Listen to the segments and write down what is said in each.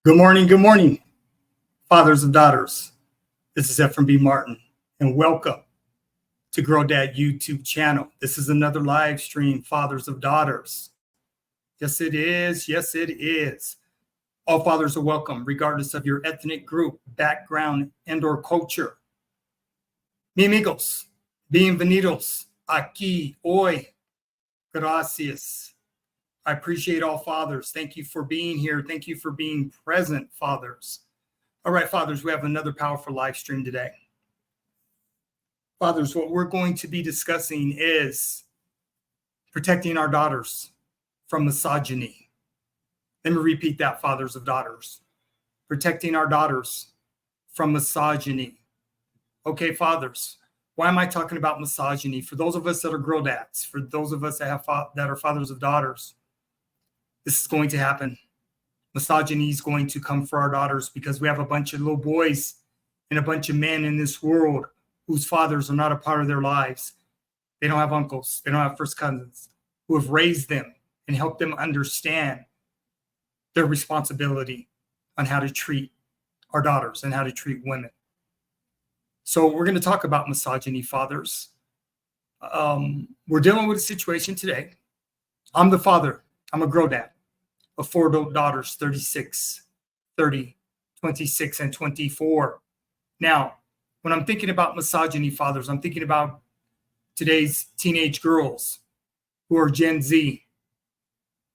Good morning, fathers and daughters. This is FMB Martin, and welcome to Grow Dad YouTube channel. This is another live stream, fathers of daughters. Yes, it is. Yes, it is. All fathers are welcome, regardless of your ethnic group, background, and/or culture. Mi amigos, bienvenidos aquí hoy. Gracias. I appreciate all fathers. Thank you for being here. Thank you for being present, fathers. All right, fathers, we have another powerful live stream today. Fathers, what we're going to be discussing is protecting our daughters from misogyny. Let me repeat that, fathers of daughters. Protecting our daughters from misogyny. Okay, fathers, why am I talking about misogyny? For those of us that are girl dads, for those of us that are fathers of daughters, this is going to happen. Misogyny is going to come for our daughters because we have a bunch of little boys and a bunch of men in this world whose fathers are not a part of their lives. They don't have uncles. They don't have first cousins who have raised them and helped them understand their responsibility on how to treat our daughters and how to treat women. So we're going to talk about misogyny, fathers. We're dealing with a situation today. I'm the father. I'm a grown dad of 4 adult daughters, 36, 30, 26, and 24. Now, when I'm thinking about misogyny, fathers, I'm thinking about today's teenage girls who are Gen Z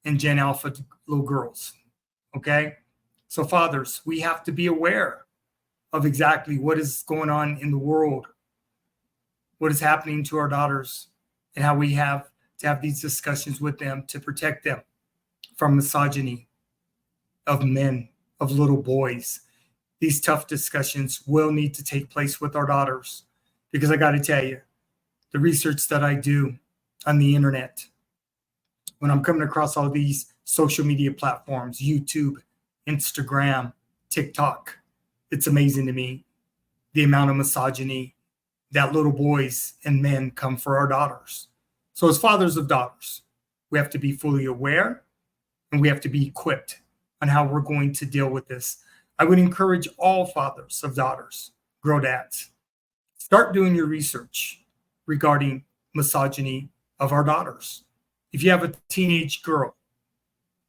and Gen Alpha little girls, okay? So, fathers, we have to be aware of exactly what is going on in the world, what is happening to our daughters, and how we have to have these discussions with them to protect them from misogyny of men, of little boys. These tough discussions will need to take place with our daughters because I got to tell you, the research that I do on the internet, when I'm coming across all these social media platforms, YouTube, Instagram, TikTok, it's amazing to me the amount of misogyny that little boys and men come for our daughters. So as fathers of daughters, we have to be fully aware and we have to be equipped on how we're going to deal with this. I would encourage all fathers of daughters, grow dads, start doing your research regarding misogyny of our daughters. If you have a teenage girl,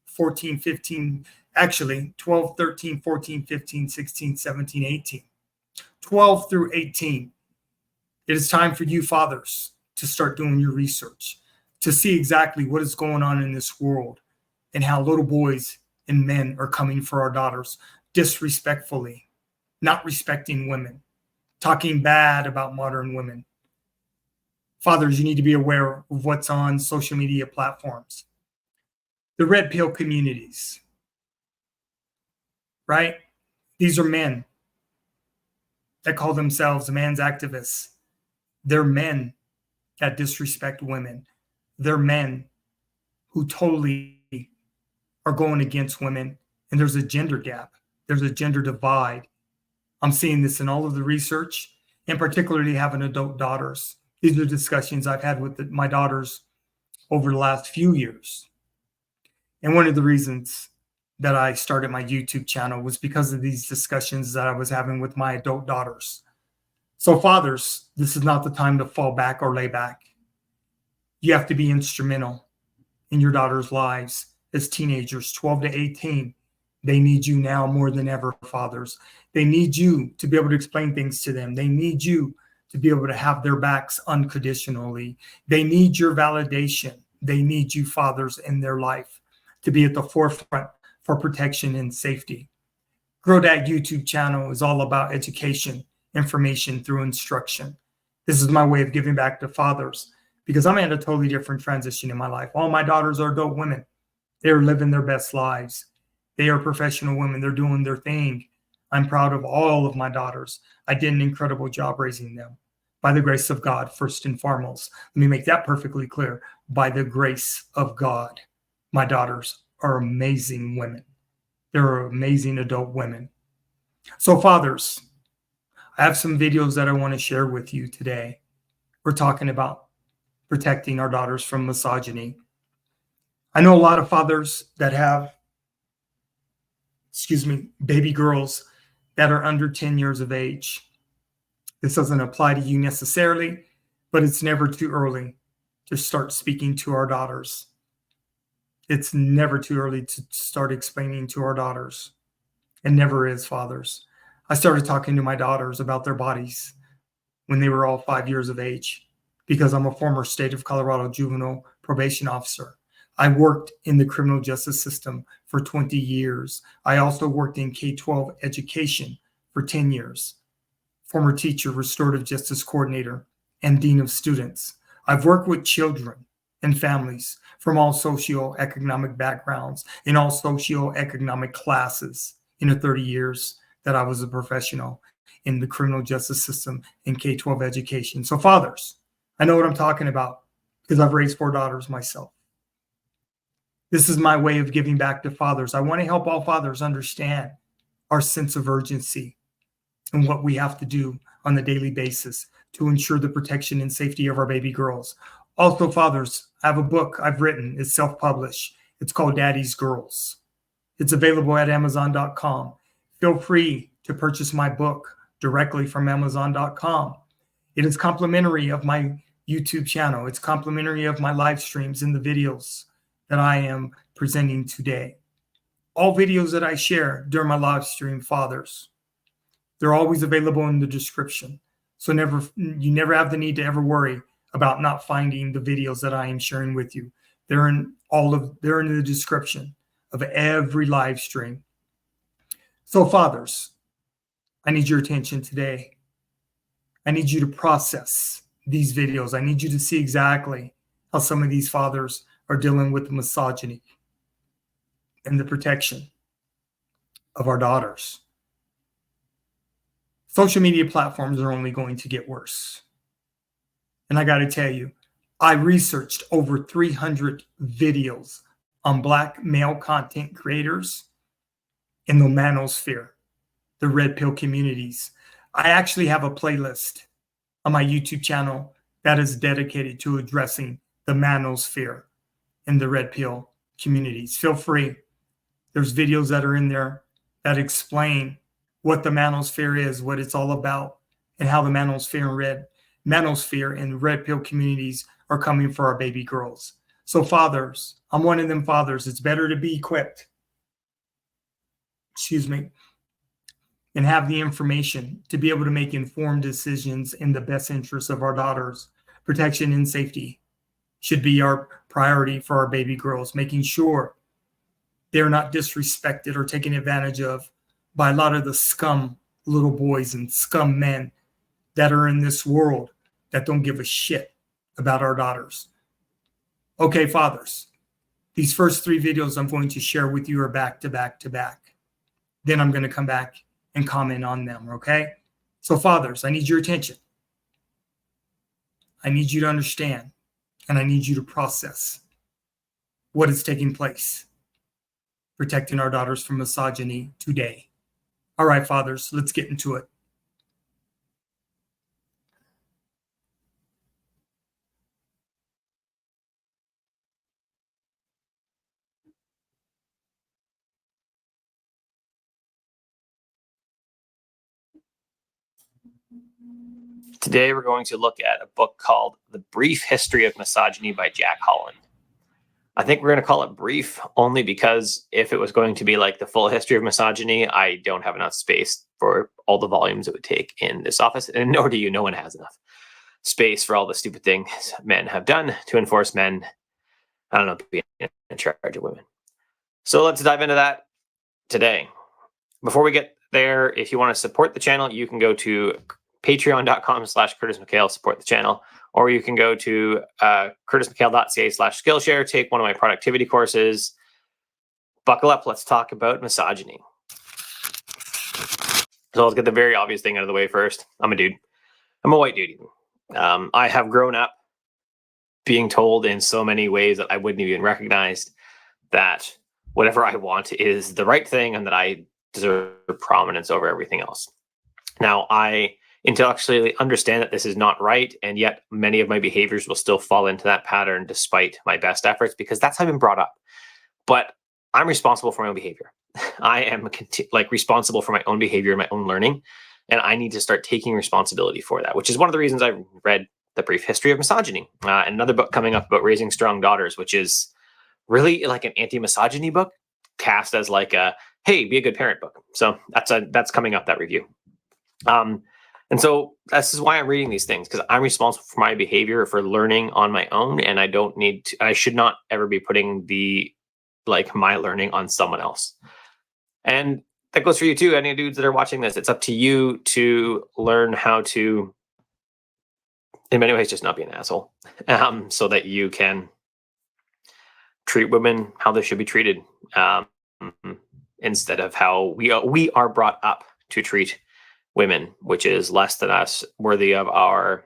14, 15, actually 12, 13, 14, 15, 16, 17, 18, 12 through 18, it is time for you fathers to start doing your research, to see exactly what is going on in this world and how little boys and men are coming for our daughters disrespectfully, not respecting women, talking bad about modern women. Fathers, you need to be aware of what's on social media platforms. The red pill communities, right? These are men that call themselves man's activists. They're men that disrespect women. They're men who totally are going against women. And there's a gender gap. There's a gender divide. I'm seeing this in all of the research, and particularly having adult daughters. These are discussions I've had with my daughters over the last few years. And one of the reasons that I started my YouTube channel was because of these discussions that I was having with my adult daughters. So fathers, this is not the time to fall back or lay back. You have to be instrumental in your daughters' lives as teenagers, 12 to 18. They need you now more than ever, fathers. They need you to be able to explain things to them. They need you to be able to have their backs unconditionally. They need your validation. They need you, fathers, in their life to be at the forefront for protection and safety. Grow Dad YouTube channel is all about education, information through instruction. This is my way of giving back to fathers because I'm at a totally different transition in my life. All my daughters are adult women. They're living their best lives. They are professional women. They're doing their thing. I'm proud of all of my daughters. I did an incredible job raising them by the grace of God, first and foremost. Let me make that perfectly clear. By the grace of God, my daughters are amazing women. They're amazing adult women. So fathers, I have some videos that I want to share with you today. We're talking about protecting our daughters from misogyny. I know a lot of fathers that have baby girls that are under 10 years of age. This doesn't apply to you necessarily, but it's never too early to start speaking to our daughters. It's never too early to start explaining to our daughters. It never is, fathers. I started talking to my daughters about their bodies when they were all 5 years of age, because I'm a former state of Colorado juvenile probation officer. I worked in the criminal justice system for 20 years. I also worked in K-12 education for 10 years. Former teacher, restorative justice coordinator, and dean of students. I've worked with children and families from all socioeconomic backgrounds in all socioeconomic classes in the 30 years that I was a professional in the criminal justice system in K-12 education. So fathers, I know what I'm talking about because I've raised 4 daughters myself. This is my way of giving back to fathers. I want to help all fathers understand our sense of urgency and what we have to do on a daily basis to ensure the protection and safety of our baby girls. Also, fathers, I have a book I've written. It's self-published. It's called Daddy's Girls. It's available at Amazon.com. Feel free to purchase my book directly from Amazon.com. It is complimentary of my YouTube channel. It's complimentary of my live streams and the videos that I am presenting today. All videos that I share during my live stream, fathers, they're always available in the description. So you never have the need to ever worry about not finding the videos that I am sharing with you. They're in the description of every live stream. So fathers, I need your attention today. I need you to process these videos. I need you to see exactly how some of these fathers are dealing with the misogyny and the protection of our daughters. Social media platforms are only going to get worse. And I got to tell you, I researched over 300 videos on Black male content creators in the manosphere, the red pill communities. I actually have a playlist on my YouTube channel that is dedicated to addressing the manosphere and the red pill communities. Feel free. There's videos that are in there that explain what the manosphere is, what it's all about, and how the manosphere and red pill communities are coming for our baby girls. So fathers, I'm one of them fathers. It's better to be equipped, and have the information to be able to make informed decisions in the best interest of our daughters. Protection and safety should be our priority for our baby girls, making sure they're not disrespected or taken advantage of by a lot of the scum little boys and scum men that are in this world that don't give a shit about our daughters. Okay, fathers, these first 3 videos I'm going to share with you are back to back to back. Then I'm going to come back and comment on them, okay? So fathers, I need your attention. I need you to understand, and I need you to process what is taking place, protecting our daughters from misogyny today. All right, fathers, let's get into it. Today, we're going to look at a book called The Brief History of Misogyny by Jack Holland. I think we're going to call it brief only because if it was going to be like the full history of misogyny, I don't have enough space for all the volumes it would take in this office, and nor do you. No one has enough space for all the stupid things men have done to enforce men, I don't know, being in charge of women. So let's dive into that today. Before we get there, if you want to support the channel, you can go to patreon.com/Curtis McHale, support the channel, or you can go to curtismchale.ca/Skillshare, take one of my productivity courses. Buckle up, let's talk about misogyny. So let's get the very obvious thing out of the way first. I'm a dude. I'm a white dude even. I have grown up being told in so many ways that I wouldn't even recognize that whatever I want is the right thing and that I deserve prominence over everything else. Now, I intellectually understand that this is not right, and yet many of my behaviors will still fall into that pattern despite my best efforts because that's how I've been brought up. But I'm responsible for my own behavior. I am responsible for my own behavior and my own learning, and I need to start taking responsibility for that, which is one of the reasons I read The Brief History of Misogyny, and another book coming up about raising strong daughters, which is really like an anti-misogyny book cast as like a, hey, be a good parent book. So that's coming up, that review. And so this is why I'm reading these things, because I'm responsible for my behavior, for learning on my own, and I should not ever be putting my learning on someone else. And that goes for you too. Any dudes that are watching this, it's up to you to learn how to, in many ways, just not be an asshole, so that you can treat women how they should be treated, instead of how we are brought up to treat women, which is less than us, worthy of our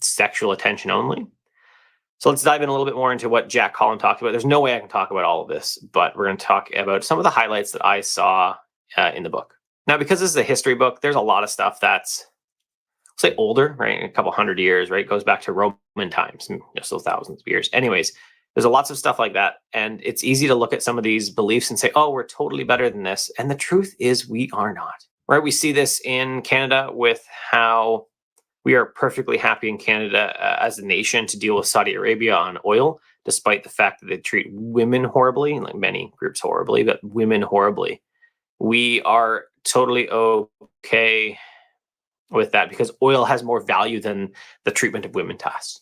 sexual attention only. So let's dive in a little bit more into what Jack Holland talked about. There's no way I can talk about all of this, but we're going to talk about some of the highlights that I saw in the book. Now, because this is a history book, there's a lot of stuff that's, say, older, right? A couple hundred years, right? It goes back to Roman times, still thousands of years. Anyways, there's lots of stuff like that. And it's easy to look at some of these beliefs and say, oh, we're totally better than this. And the truth is we are not, right? We see this in Canada with how we are perfectly happy in Canada as a nation to deal with Saudi Arabia on oil, despite the fact that they treat women horribly, like many groups horribly, but women horribly. We are totally okay with that because oil has more value than the treatment of women to us.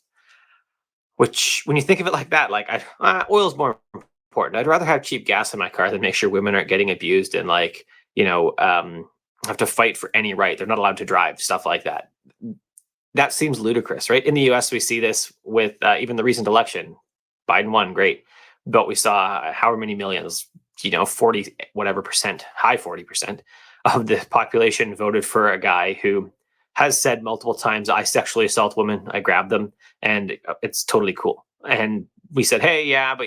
Which, when you think of it like that, oil is more important. I'd rather have cheap gas in my car than make sure women aren't getting abused and have to fight for any right. They're not allowed to drive, stuff like that. That seems ludicrous, right? In the US, we see this with even the recent election. Biden won, great. But we saw however many millions, 40 whatever percent, high 40% of the population voted for a guy who has said multiple times, I sexually assault women, I grab them, and it's totally cool. And we said, hey, yeah, but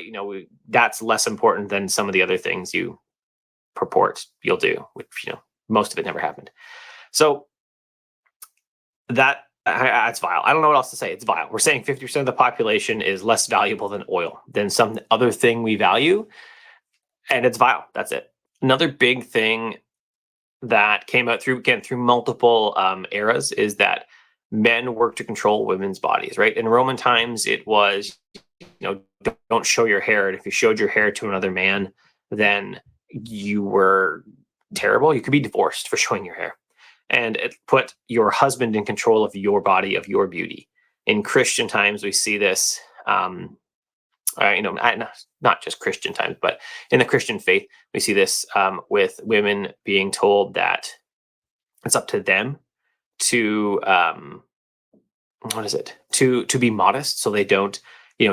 that's less important than some of the other things you purport you'll do, which most of it never happened. So that's vile. I don't know what else to say. It's vile. We're saying 50% of the population is less valuable than oil, than some other thing we value, and it's vile. That's it. Another big thing that came out through multiple eras is that men work to control women's bodies, right? In Roman times, it was, don't show your hair. And if you showed your hair to another man, then you were terrible. You could be divorced for showing your hair. And it put your husband in control of your body, of your beauty. In Christian times, we see this, not just Christian times, but in the Christian faith, we see this with women being told that it's up to them to to be modest, so they don't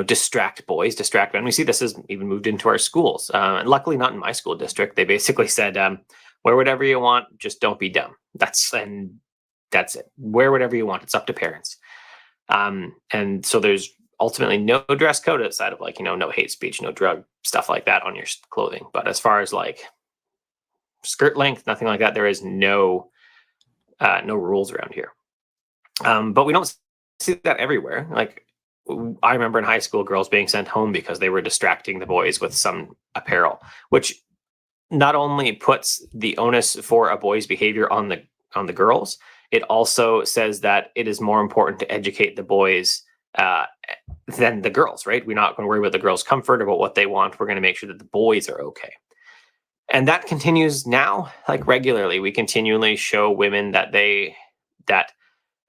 distract boys, distract men. We see this has even moved into our schools, and luckily not in my school district. They basically said, wear whatever you want, just don't be dumb. That's it. Wear whatever you want. It's up to parents. And so there's ultimately no dress code outside of no hate speech, no drug, stuff like that on your clothing. But as far as skirt length, nothing like that, there is no rules around here. But we don't see that everywhere. I remember in high school, girls being sent home because they were distracting the boys with some apparel, which not only puts the onus for a boy's behavior on the girls, it also says that it is more important to educate the boys than the girls, right? We're not going to worry about the girls' comfort, about what they want. We're going to make sure that the boys are okay. And that continues now, regularly. We continually show women that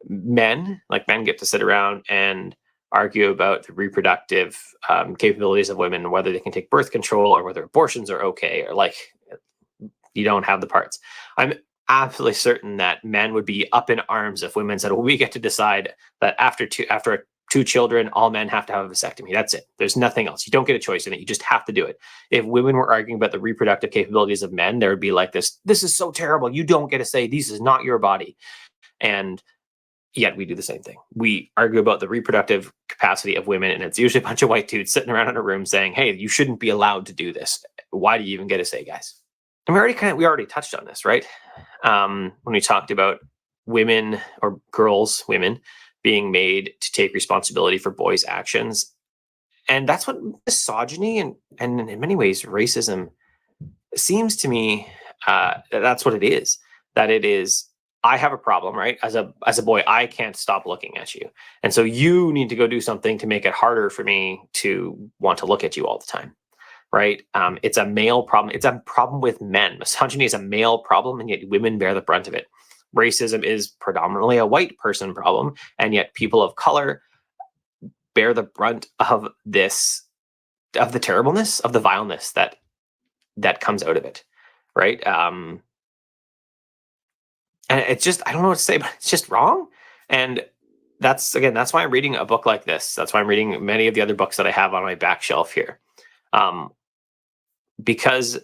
men get to sit around and argue about the reproductive capabilities of women, whether they can take birth control or whether abortions are okay, or you don't have the parts. I'm absolutely certain that men would be up in arms if women said, well, we get to decide that after two children, all men have to have a vasectomy. That's it. There's nothing else. You don't get a choice in it. You just have to do it. If women were arguing about the reproductive capabilities of men, there would be this is so terrible. You don't get to say, this is not your body. And yet we do the same thing. We argue about the reproductive capacity of women, and it's usually a bunch of white dudes sitting around in a room saying, hey, you shouldn't be allowed to do this. Why do you even get a say, guys? And we already touched on this, right? When we talked about women or women being made to take responsibility for boys' actions. And that's what misogyny and in many ways racism seems to me, that's what it is. That it is, I have a problem, right? As a boy, I can't stop looking at you. And so you need to go do something to make it harder for me to want to look at you all the time. Right? It's a male problem. It's a problem with men. Misogyny is a male problem, and yet women bear the brunt of it. Racism is predominantly a white person problem, and yet people of color bear the brunt of this, of the terribleness, of the vileness that comes out of it. Right? And it's just, I don't know what to say, but it's just wrong. And that's why I'm reading a book like this. That's why I'm reading many of the other books that I have on my back shelf here. Because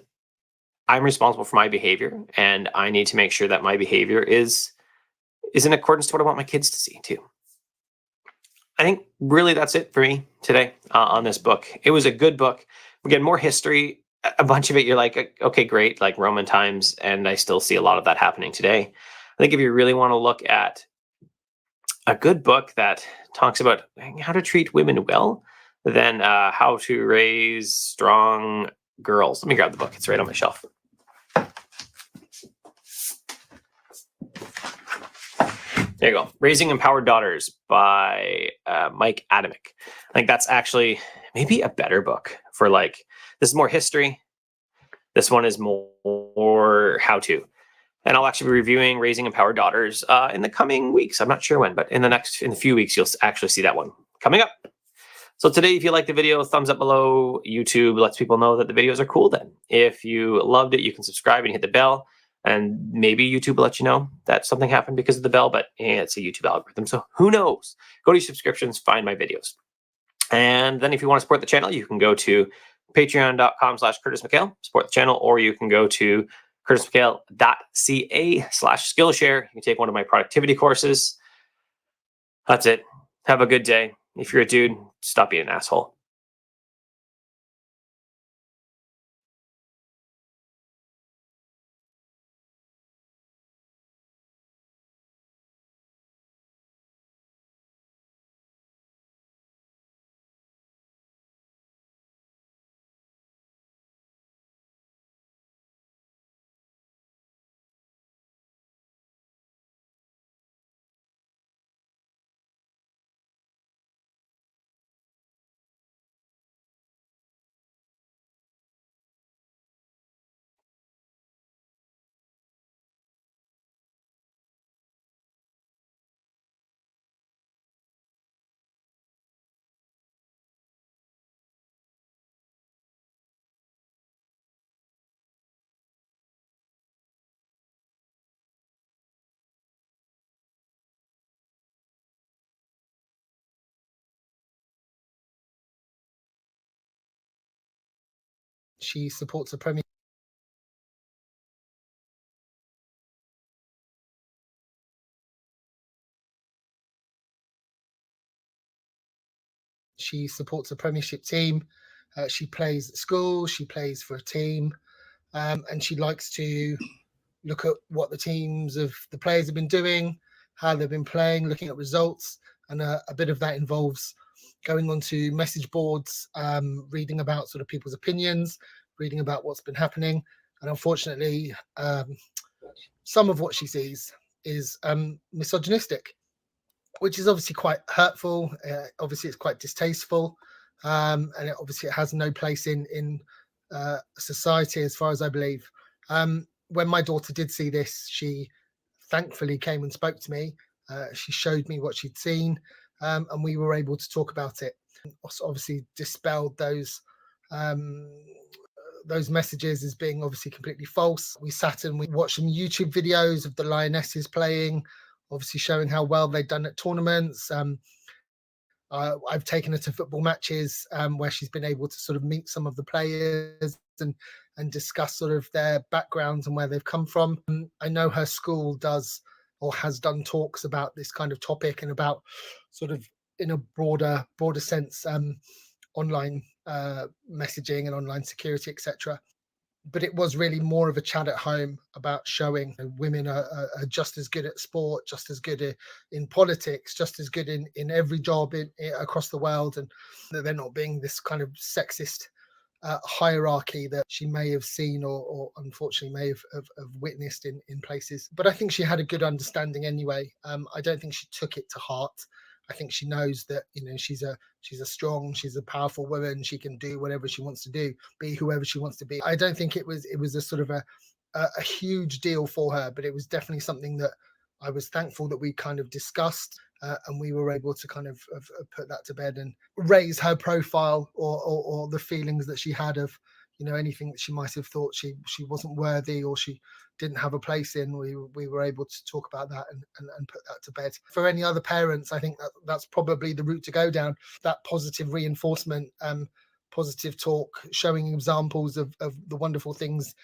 I'm responsible for my behavior, and I need to make sure that my behavior is in accordance to what I want my kids to see too. I think really that's it for me today on this book. It was a good book. Again, more history. A bunch of it, you're like, okay, great, like Roman times, and I still see a lot of that happening today. I think if you really want to look at a good book that talks about how to treat women well, then How to Raise Strong Girls. Let me grab the book. It's right on my shelf. There you go. Raising Empowered Daughters by Mike Adamick. I think that's actually maybe a better book for like, this is more history. This one is more how to. And I'll actually be reviewing Raising Empowered Daughters in the coming weeks. I'm not sure when, but in a few weeks, you'll actually see that one coming up. So today, if you like the video, thumbs up below. YouTube lets people know that the videos are cool then. If you loved it, you can subscribe and hit the bell. And maybe YouTube will let you know that something happened because of the bell, but it's a YouTube algorithm, so who knows? Go to your subscriptions, find my videos. And then if you want to support the channel, you can go to patreon.com/Curtis McHale, support the channel, or you can go to curtismchale.ca/Skillshare. You can take one of my productivity courses. That's it. Have a good day. If you're a dude, stop being an asshole. She supports a Premier. She supports a Premiership team. She plays at school. She plays for a team, and she likes to look at what the teams of the players have been doing, how they've been playing, looking at results, and a bit of that involves going onto message boards, reading about sort of people's opinions, reading about what's been happening, and unfortunately, some of what she sees is misogynistic, which is obviously quite hurtful. Obviously, it's quite distasteful, and it has no place in society, as far as I believe. When my daughter did see this, she thankfully came and spoke to me. She showed me what she'd seen, and we were able to talk about it. Obviously, dispelled those messages as being obviously completely false. We sat and we watched some YouTube videos of the Lionesses playing, obviously showing how well they'd done at tournaments. I've taken her to football matches where she's been able to sort of meet some of the players and discuss sort of their backgrounds and where they've come from. I know her school does or has done talks about this kind of topic and about sort of in a broader sense online messaging and online security, etc. but it was really more of a chat at home about showing women are just as good at sport, just as good in politics, just as good in every job across the world, and that they're not being this kind of sexist hierarchy that she may have seen or unfortunately may have witnessed in places. But I think she had a good understanding anyway. I don't think she took it to heart. I think she knows that, you know, she's a strong, she's a powerful woman. She can do whatever she wants to do, be whoever she wants to be. I don't think it was a sort of a huge deal for her, but it was definitely something that I was thankful that we kind of discussed, and we were able to kind of put that to bed and raise her profile or the feelings that she had of, you know, anything that she might have thought she wasn't worthy or she didn't have a place in. We were able to talk about that and put that to bed. For any other parents, I think that's probably the route to go down, that positive reinforcement, positive talk, showing examples of the wonderful things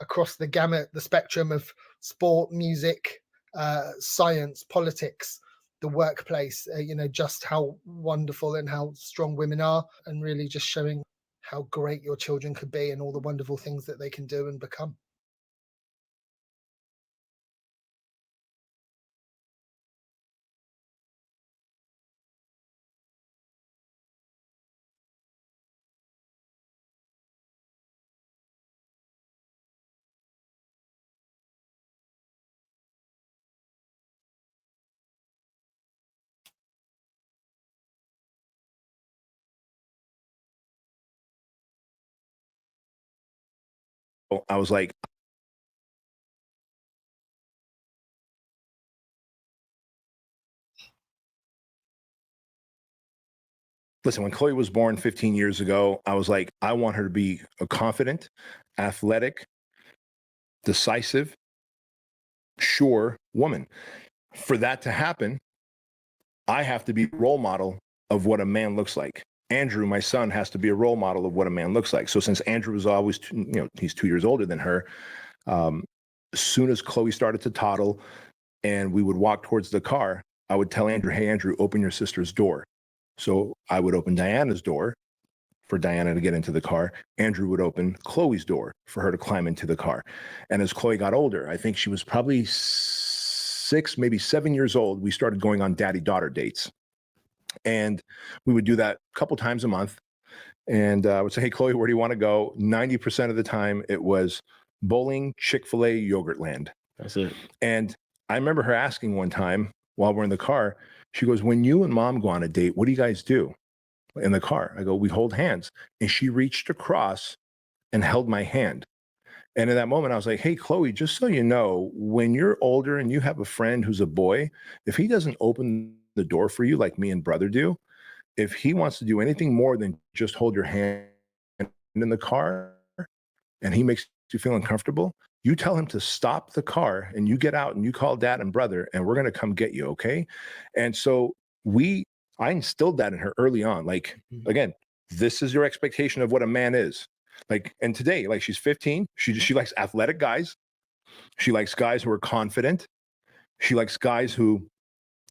across the gamut, the spectrum of sport, music, science, politics, the workplace, you know, just how wonderful and how strong women are, and really just showing how great your children could be and all the wonderful things that they can do and become. I was like, listen, when Chloe was born 15 years ago, I was like, I want her to be a confident, athletic, decisive, sure woman. For that to happen, I have to be a role model of what a man looks like. Andrew, my son, has to be a role model of what a man looks like. So since Andrew was always, he's 2 years older than her, as soon as Chloe started to toddle and we would walk towards the car, I would tell Andrew, hey, Andrew, open your sister's door. So I would open Diana's door for Diana to get into the car. Andrew would open Chloe's door for her to climb into the car. And as Chloe got older, I think she was probably 6, maybe 7 years old, we started going on daddy-daughter dates. And we would do that a couple times a month. And I would say, hey, Chloe, where do you want to go? 90% of the time it was bowling, Chick-fil-A, Yogurtland. That's it. And I remember her asking one time while we're in the car, she goes, when you and mom go on a date, what do you guys do in the car? I go, we hold hands. And she reached across and held my hand. And in that moment, I was like, hey, Chloe, just so you know, when you're older and you have a friend who's a boy, if he doesn't open the door for you like me and brother do, if he wants to do anything more than just hold your hand in the car and he makes you feel uncomfortable, you tell him to stop the car and you get out and you call dad and brother and we're going to come get you. Okay. And so I instilled that in her early on. Like, again, this is your expectation of what a man is. Like, and today, like she's 15, she likes athletic guys. She likes guys who are confident. She likes guys who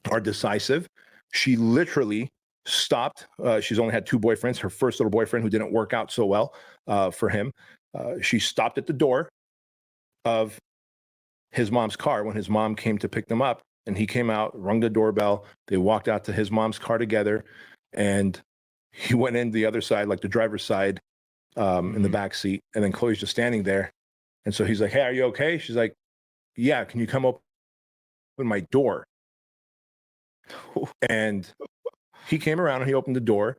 are decisive. She literally stopped. She's only had 2 boyfriends. Her first little boyfriend, who didn't work out so well for him, she stopped at the door of his mom's car when his mom came to pick them up. And he came out, rung the doorbell. They walked out to his mom's car together. And he went in the other side, like the driver's side, in the back seat. And then Chloe's just standing there. And so he's like, hey, are you okay? She's like, yeah, can you come open my door? And he came around and he opened the door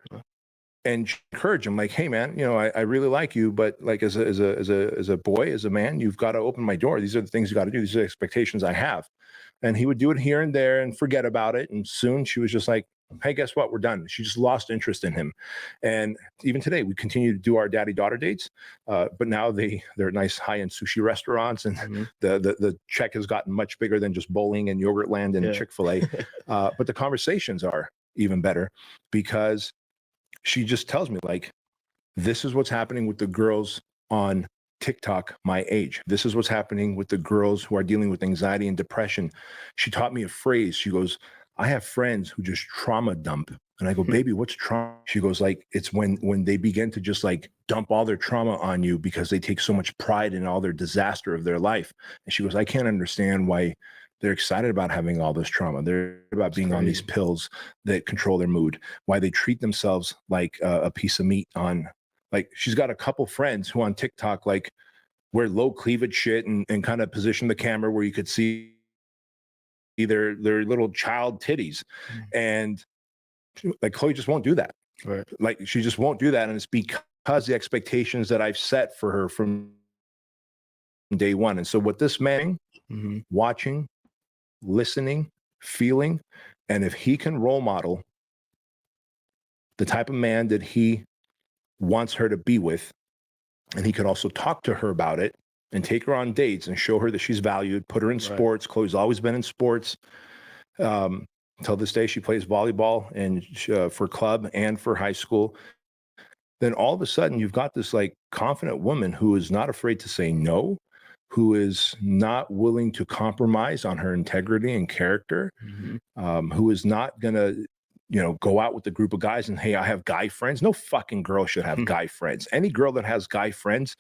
and encouraged him, like, hey man, I really like you, but like as a boy, as a man, you've got to open my door. These are the things you got to do. These are the expectations I have. And he would do it here and there and forget about it. And soon she was just like, hey, guess what? We're done. She just lost interest in him. And even today, we continue to do our daddy-daughter dates, but now they're nice high-end sushi restaurants, and the check has gotten much bigger than just bowling and Yogurtland and Chick-fil-A. But the conversations are even better because she just tells me, like, this is what's happening with the girls on TikTok my age. This is what's happening with the girls who are dealing with anxiety and depression. She taught me a phrase. She goes, I have friends who just trauma dump And I go, baby, what's trauma? She goes, like, it's when they begin to just like dump all their trauma on you because they take so much pride in all their disaster of their life. And she goes, I can't understand why they're excited about having all this trauma. They're about being on these pills that control their mood, why they treat themselves like a piece of meat on, like, she's got a couple friends who on TikTok, like, wear low cleavage shit and kind of position the camera where you could see their little child titties. And like, Chloe just won't do that. Right. Like, she just won't do that. And it's because the expectations that I've set for her from day one. And so what this man watching, listening, feeling, and if he can role model the type of man that he wants her to be with, and he could also talk to her about it and take her on dates and show her that she's valued, put her in sports. Chloe's always been in sports. Until this day, she plays volleyball and for club and for high school. Then all of a sudden, you've got this like confident woman who is not afraid to say no, who is not willing to compromise on her integrity and character, who is not going to, go out with a group of guys and, hey, I have guy friends. No fucking girl should have guy friends. Any girl that has guy friends,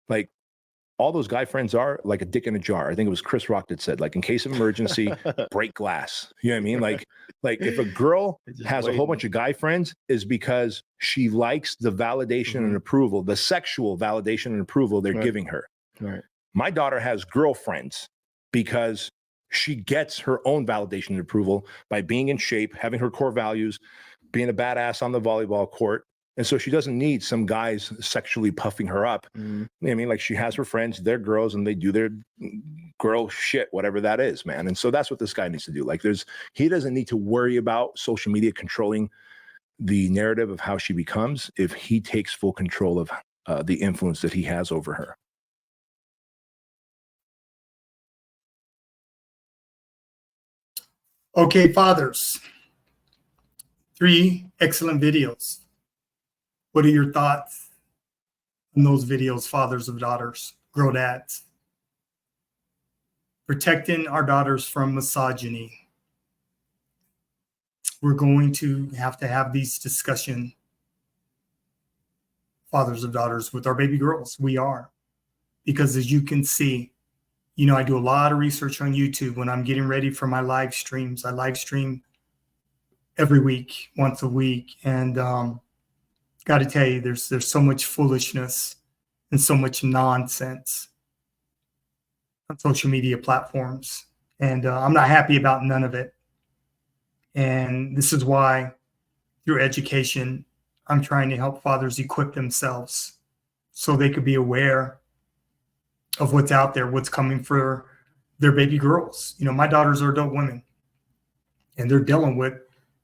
like, all those guy friends are like a dick in a jar. I think it was Chris Rock that said, like, in case of emergency, break glass. You know what I mean? Like if a girl has a whole bunch of guy friends, is because she likes the validation and approval, the sexual validation and approval they're giving her. Right. My daughter has girlfriends because she gets her own validation and approval by being in shape, having her core values, being a badass on the volleyball court. And so she doesn't need some guys sexually puffing her up. You know what I mean? Like, she has her friends, they're girls, and they do their girl shit, whatever that is, man. And so that's what this guy needs to do. Like, he doesn't need to worry about social media controlling the narrative of how she becomes if he takes full control of the influence that he has over her. Okay, fathers. 3 excellent videos. What are your thoughts on those videos, fathers of daughters, girl dads? Protecting our daughters from misogyny. We're going to have these discussions, fathers of daughters, with our baby girls. We are. Because as you can see, I do a lot of research on YouTube when I'm getting ready for my live streams. I live stream every week, once a week. And got to tell you, there's so much foolishness and so much nonsense on social media platforms. And I'm not happy about none of it. And this is why, through education, I'm trying to help fathers equip themselves so they could be aware of what's out there, what's coming for their baby girls. My daughters are adult women, and they're dealing with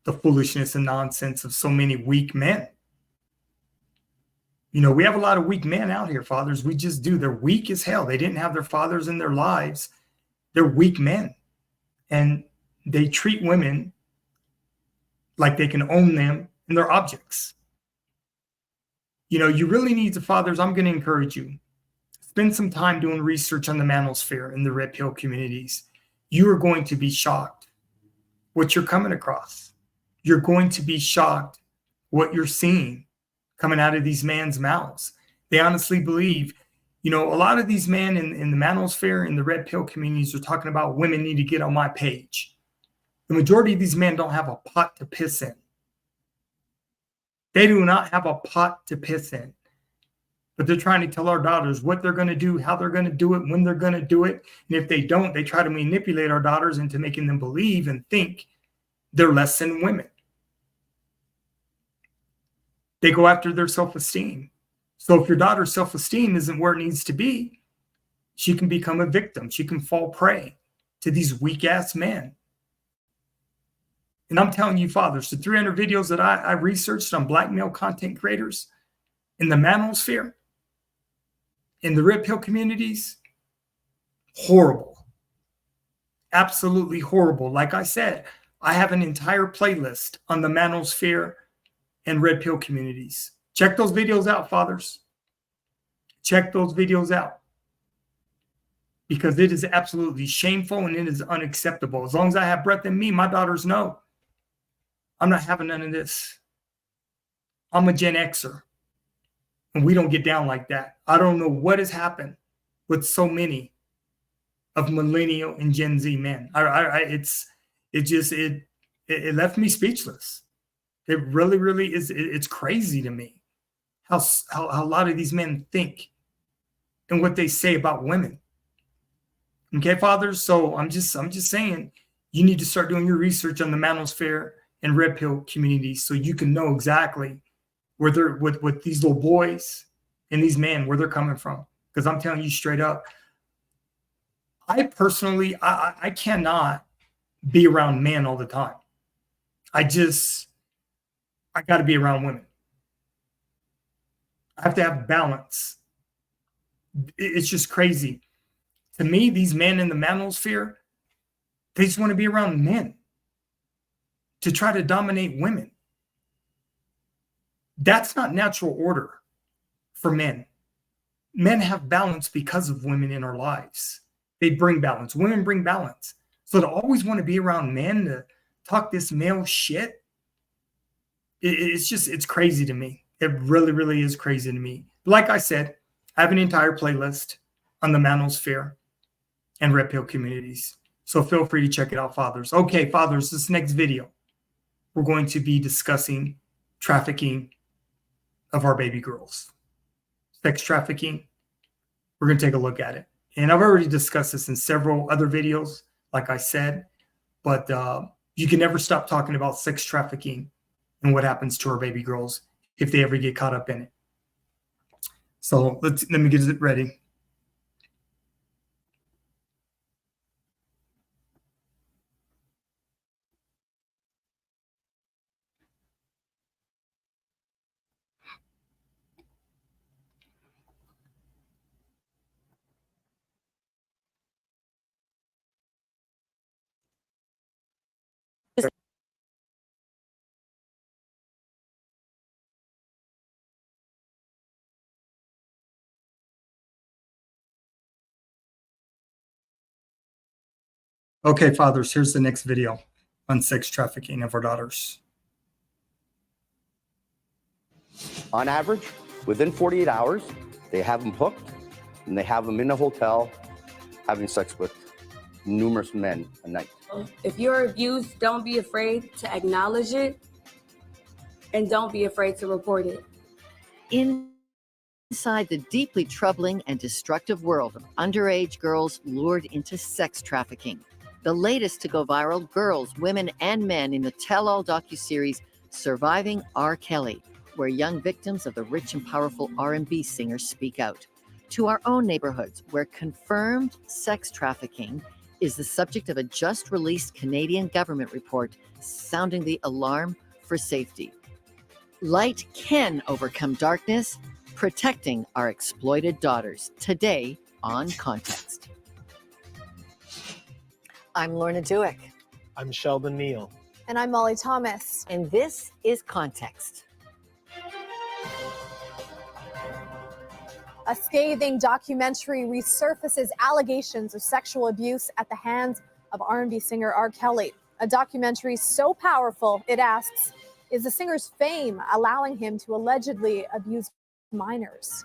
the foolishness and nonsense of so many weak men. We have a lot of weak men out here, fathers. We just do. They're weak as hell. They didn't have their fathers in their lives. They're weak men. And they treat women like they can own them and their objects. You really need to, fathers, I'm going to encourage you, spend some time doing research on the manosphere and the red pill communities. You are going to be shocked what you're coming across. You're going to be shocked what you're seeing coming out of these men's mouths. They honestly believe, a lot of these men in the manosphere, in the red pill communities, are talking about women need to get on my page. The majority of these men don't have a pot to piss in. They do not have a pot to piss in. But they're trying to tell our daughters what they're going to do, how they're going to do it, when they're going to do it. And if they don't, they try to manipulate our daughters into making them believe and think they're less than women. They go after their self-esteem. So if your daughter's self-esteem isn't where it needs to be, she can become a victim. She can fall prey to these weak-ass men. And I'm telling you, fathers, the 300 videos that I researched on black male content creators in the manosphere, in the red pill communities, horrible. Absolutely horrible. Like I said, I have an entire playlist on the manosphere and red pill communities. Check those videos out, fathers. Check those videos out. Because it is absolutely shameful and it is unacceptable. As long as I have breath in me, my daughters know I'm not having none of this. I'm a Gen Xer, and we don't get down like that. I don't know what has happened with so many of millennial and Gen Z men. It left me speechless. It really is. It's crazy to me how a lot of these men think and what they say about women. Okay, fathers. So I'm just saying, you need to start doing your research on the manosphere and red pill communities so you can know exactly where they're with these little boys and these men, where they're coming from. Because I'm telling you straight up, I personally, I cannot be around men all the time. I got to be around women. I have to have balance. It's just crazy. To me, these men in the manosphere, they just want to be around men to try to dominate women. That's not natural order for men. Men have balance because of women in our lives. They bring balance. Women bring balance. So to always want to be around men to talk this male shit, it's crazy to me. It really is crazy to me. Like I said, I have an entire playlist on the manosphere and red pill communities. So feel free to check it out, fathers. Okay, fathers, this next video, we're going to be discussing trafficking of our baby girls. Sex trafficking. We're going to take a look at it. And I've already discussed this in several other videos, like I said, but you can never stop talking about sex trafficking and what happens to our baby girls if they ever get caught up in it. So let me get it ready. Okay, fathers, here's the next video on sex trafficking of our daughters. On average, within 48 hours, they have them hooked and they have them in a hotel having sex with numerous men a night. If you're abused, don't be afraid to acknowledge it and don't be afraid to report it. Inside the deeply troubling and destructive world of underage girls lured into sex trafficking. The latest to go viral, girls, women, and men in the tell-all docuseries Surviving R. Kelly, where young victims of the rich and powerful R&B singer speak out. To our own neighborhoods, where confirmed sex trafficking is the subject of a just-released Canadian government report sounding the alarm for safety. Light can overcome darkness, protecting our exploited daughters. Today on Context. I'm Lorna Dueck. I'm Sheldon Neal. And I'm Molly Thomas. And this is Context. A scathing documentary resurfaces allegations of sexual abuse at the hands of R&B singer R. Kelly. A documentary so powerful, it asks, is the singer's fame allowing him to allegedly abuse minors?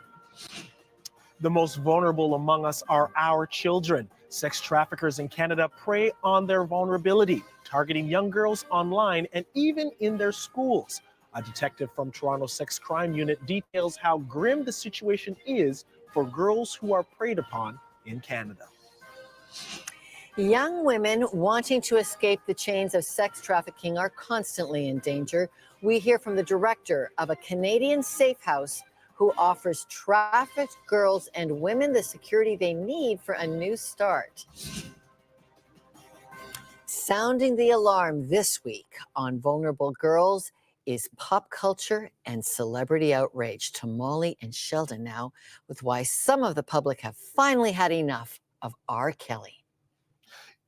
The most vulnerable among us are our children. Sex traffickers in Canada prey on their vulnerability, targeting young girls online and even in their schools. A detective from Toronto Sex Crime Unit details how grim the situation is for girls who are preyed upon in Canada. Young women wanting to escape the chains of sex trafficking are constantly in danger. We hear from the director of a Canadian safe house who offers trafficked girls and women the security they need for a new start. Sounding the alarm this week on vulnerable girls is pop culture and celebrity outrage. To Molly and Sheldon now with why some of the public have finally had enough of R. Kelly.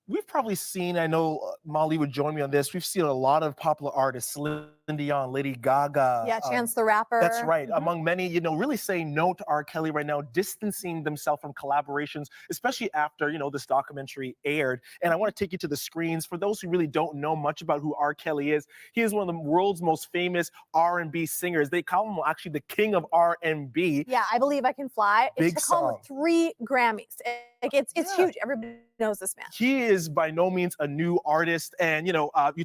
We've probably seen, I know Molly would join me on this, we've seen a lot of popular artists Dion, Lady Gaga. Yeah, Chance the Rapper. That's right. Mhm. Among many, really saying no to R. Kelly right now, distancing themselves from collaborations, especially after, this documentary aired. And I want to take you to the screens. For those who really don't know much about who R. Kelly is, he is one of the world's most famous R&B singers. They call him actually the king of R&B. Yeah, I Believe I Can Fly. It Big took home song. 3 Grammys. It's huge. Everybody knows this man. He is by no means a new artist, and you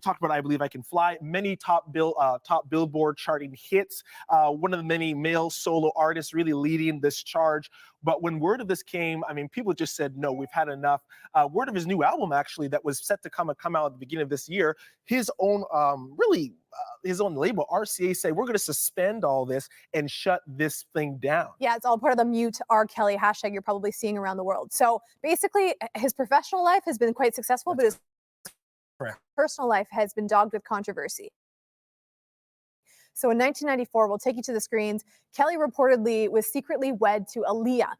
talked about "I Believe I Can Fly." Many top Billboard charting hits. One of the many male solo artists really leading this charge. But when word of this came, I mean, people just said, "No, we've had enough." Word of his new album, actually, that was set to come out at the beginning of this year. His own, his own label, RCA, say we're going to suspend all this and shut this thing down. Yeah, it's all part of the Mute R. Kelly hashtag you're probably seeing around the world. So basically, his professional life has been quite successful, but his personal life has been dogged with controversy. So in 1994, we'll take you to the screens. Kelly reportedly was secretly wed to Aaliyah,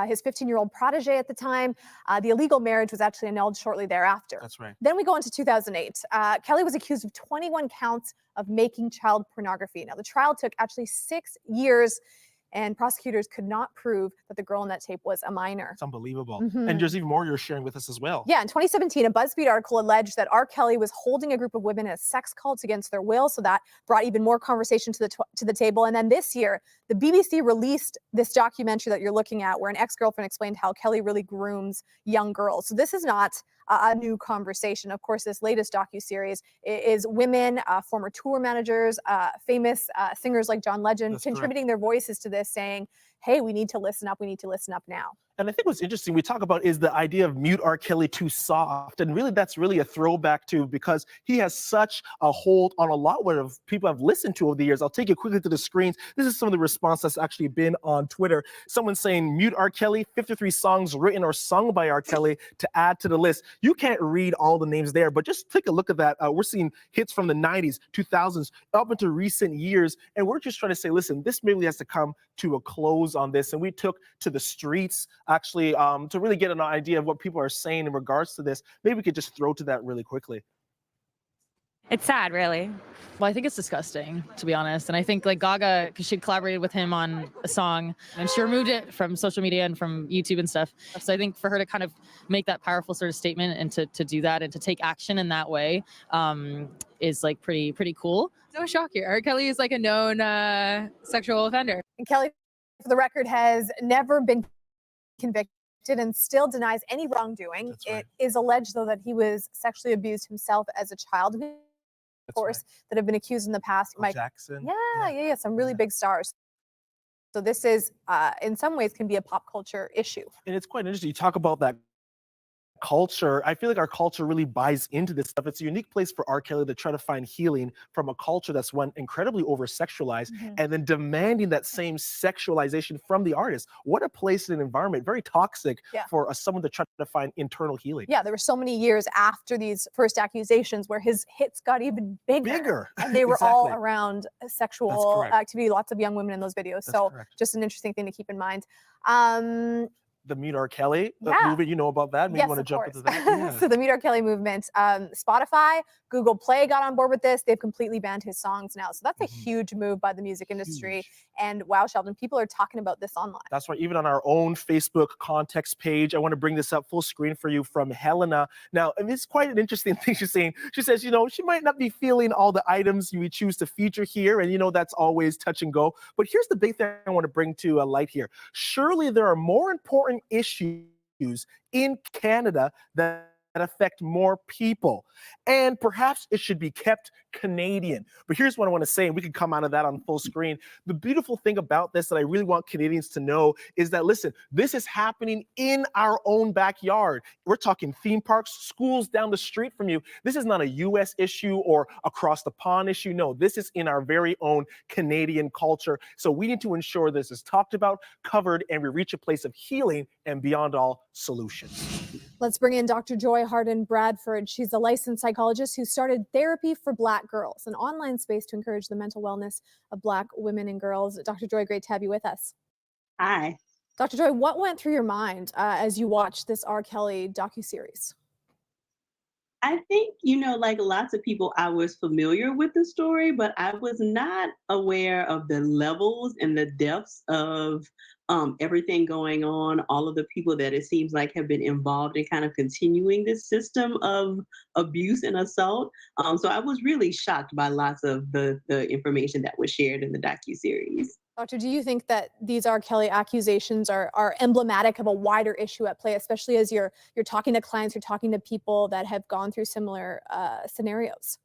his 15-year-old protege at the time. The illegal marriage was actually annulled shortly thereafter. That's right. Then we go into 2008. Kelly was accused of 21 counts of making child pornography. Now, the trial took actually 6 years, and prosecutors could not prove that the girl in that tape was a minor. It's unbelievable. Mhm. And there's even more you're sharing with us as well. Yeah, in 2017, a BuzzFeed article alleged that R. Kelly was holding a group of women in a sex cult against their will, so that brought even more conversation to the table. And then this year, the BBC released this documentary that you're looking at, where an ex-girlfriend explained how Kelly really grooms young girls. So this is not a new conversation. Of course, this latest docuseries is women, former tour managers, famous singers like John Legend, That's contributing their voices to this, saying, hey, we need to listen up. We need to listen up now. And I think what's interesting we talk about is the idea of Mute R. Kelly too soft. And really, that's really a throwback to, because he has such a hold on a lot of people have listened to over the years. I'll take you quickly to the screens. This is some of the response that's actually been on Twitter. Someone saying, Mute R. Kelly, 53 songs written or sung by R. Kelly to add to the list. You can't read all the names there, but just take a look at that. We're seeing hits from the 90s, 2000s, up into recent years. And we're just trying to say, listen, this really has to come to a close on this. And we took to the streets, actually, to really get an idea of what people are saying in regards to this. Maybe we could just throw to that really quickly. It's sad, really. Well, I think it's disgusting, to be honest. And I think like Gaga, because she collaborated with him on a song and she removed it from social media and from YouTube and stuff. So I think for her to kind of make that powerful sort of statement and to do that and to take action in that way is like pretty cool. No shock here. R. Kelly is like a known sexual offender. And Kelly, for the record, has never been convicted and still denies any wrongdoing. That's right. It is alleged, though, that he was sexually abused himself as a child. Of course, that have been accused in the past. Michael Jackson. Yeah, some really big stars. So this is, in some ways, can be a pop culture issue. And it's quite interesting. You talk about that culture. I feel like our culture really buys into this stuff. It's a unique place for R. Kelly to try to find healing from a culture that's one incredibly over-sexualized, and then demanding that same sexualization from the artist. What a place and an environment, very toxic for someone to try to find internal healing. Yeah, there were so many years after these first accusations where his hits got even bigger. And they were all around sexual activity, lots of young women in those videos. So just an interesting thing to keep in mind. The Mute R. Kelly movement, you know about that? Maybe you want to jump into that? Yeah. So the Mute R. Kelly movement, Spotify, Google Play got on board with this. They've completely banned his songs now. So that's a huge move by the music industry. And wow, Sheldon, people are talking about this online. That's right. Even on our own Facebook context page, I want to bring this up full screen for you from Helena. Now, and it's quite an interesting thing she's saying. She says, she might not be feeling all the items we choose to feature here. And, that's always touch and go. But here's the big thing I want to bring to light here. Surely there are more important issues in Canada that affect more people, and perhaps it should be kept Canadian. But here's what I want to say, and we can come out of that on full screen. The beautiful thing about this that I really want Canadians to know is that, listen, this is happening in our own backyard. We're talking theme parks, schools down the street from you. This is not a US issue or across the pond issue. No, this is in our very own Canadian culture. So we need to ensure this is talked about, covered, and we reach a place of healing and beyond all solutions. Let's bring in Dr. Joy Harden Bradford. She's a licensed psychologist who started Therapy for Black Girls, an online space to encourage the mental wellness of Black women and girls. Dr. Joy, great to have you with us. Hi. Dr. Joy, what went through your mind as you watched this R. Kelly docuseries? I think, like lots of people, I was familiar with the story, but I was not aware of the levels and the depths of everything going on, all of the people that it seems like have been involved in kind of continuing this system of abuse and assault. So I was really shocked by lots of the information that was shared in the docuseries. Doctor, do you think that these R. Kelly accusations are emblematic of a wider issue at play, especially as you're talking to clients, you're talking to people that have gone through similar scenarios?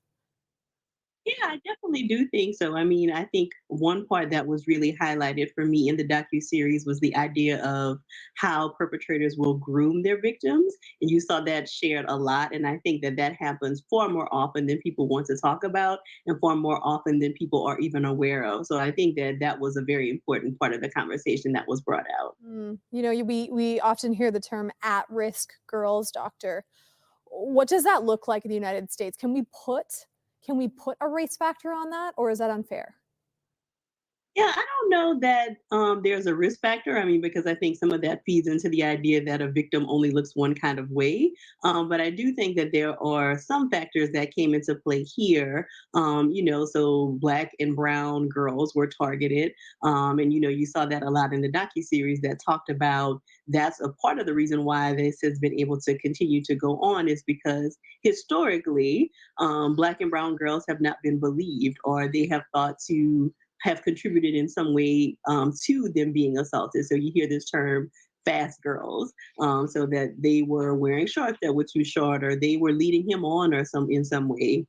Yeah, I definitely do think so. I mean, I think one part that was really highlighted for me in the docuseries was the idea of how perpetrators will groom their victims, and you saw that shared a lot. And I think that that happens far more often than people want to talk about, and far more often than people are even aware of. So I think that that was a very important part of the conversation that was brought out. We often hear the term at-risk girls, doctor. What does that look like in the United States? Can we put a race factor on that, or is that unfair? Yeah, I don't know that there's a risk factor. I mean, because I think some of that feeds into the idea that a victim only looks one kind of way. But I do think that there are some factors that came into play here. So Black and brown girls were targeted. And, you saw that a lot in the docuseries that talked about that's a part of the reason why this has been able to continue to go on is because historically, Black and brown girls have not been believed or they have thought to have contributed in some way to them being assaulted. So you hear this term fast girls, so that they were wearing shorts that were too short or they were leading him on or in some way.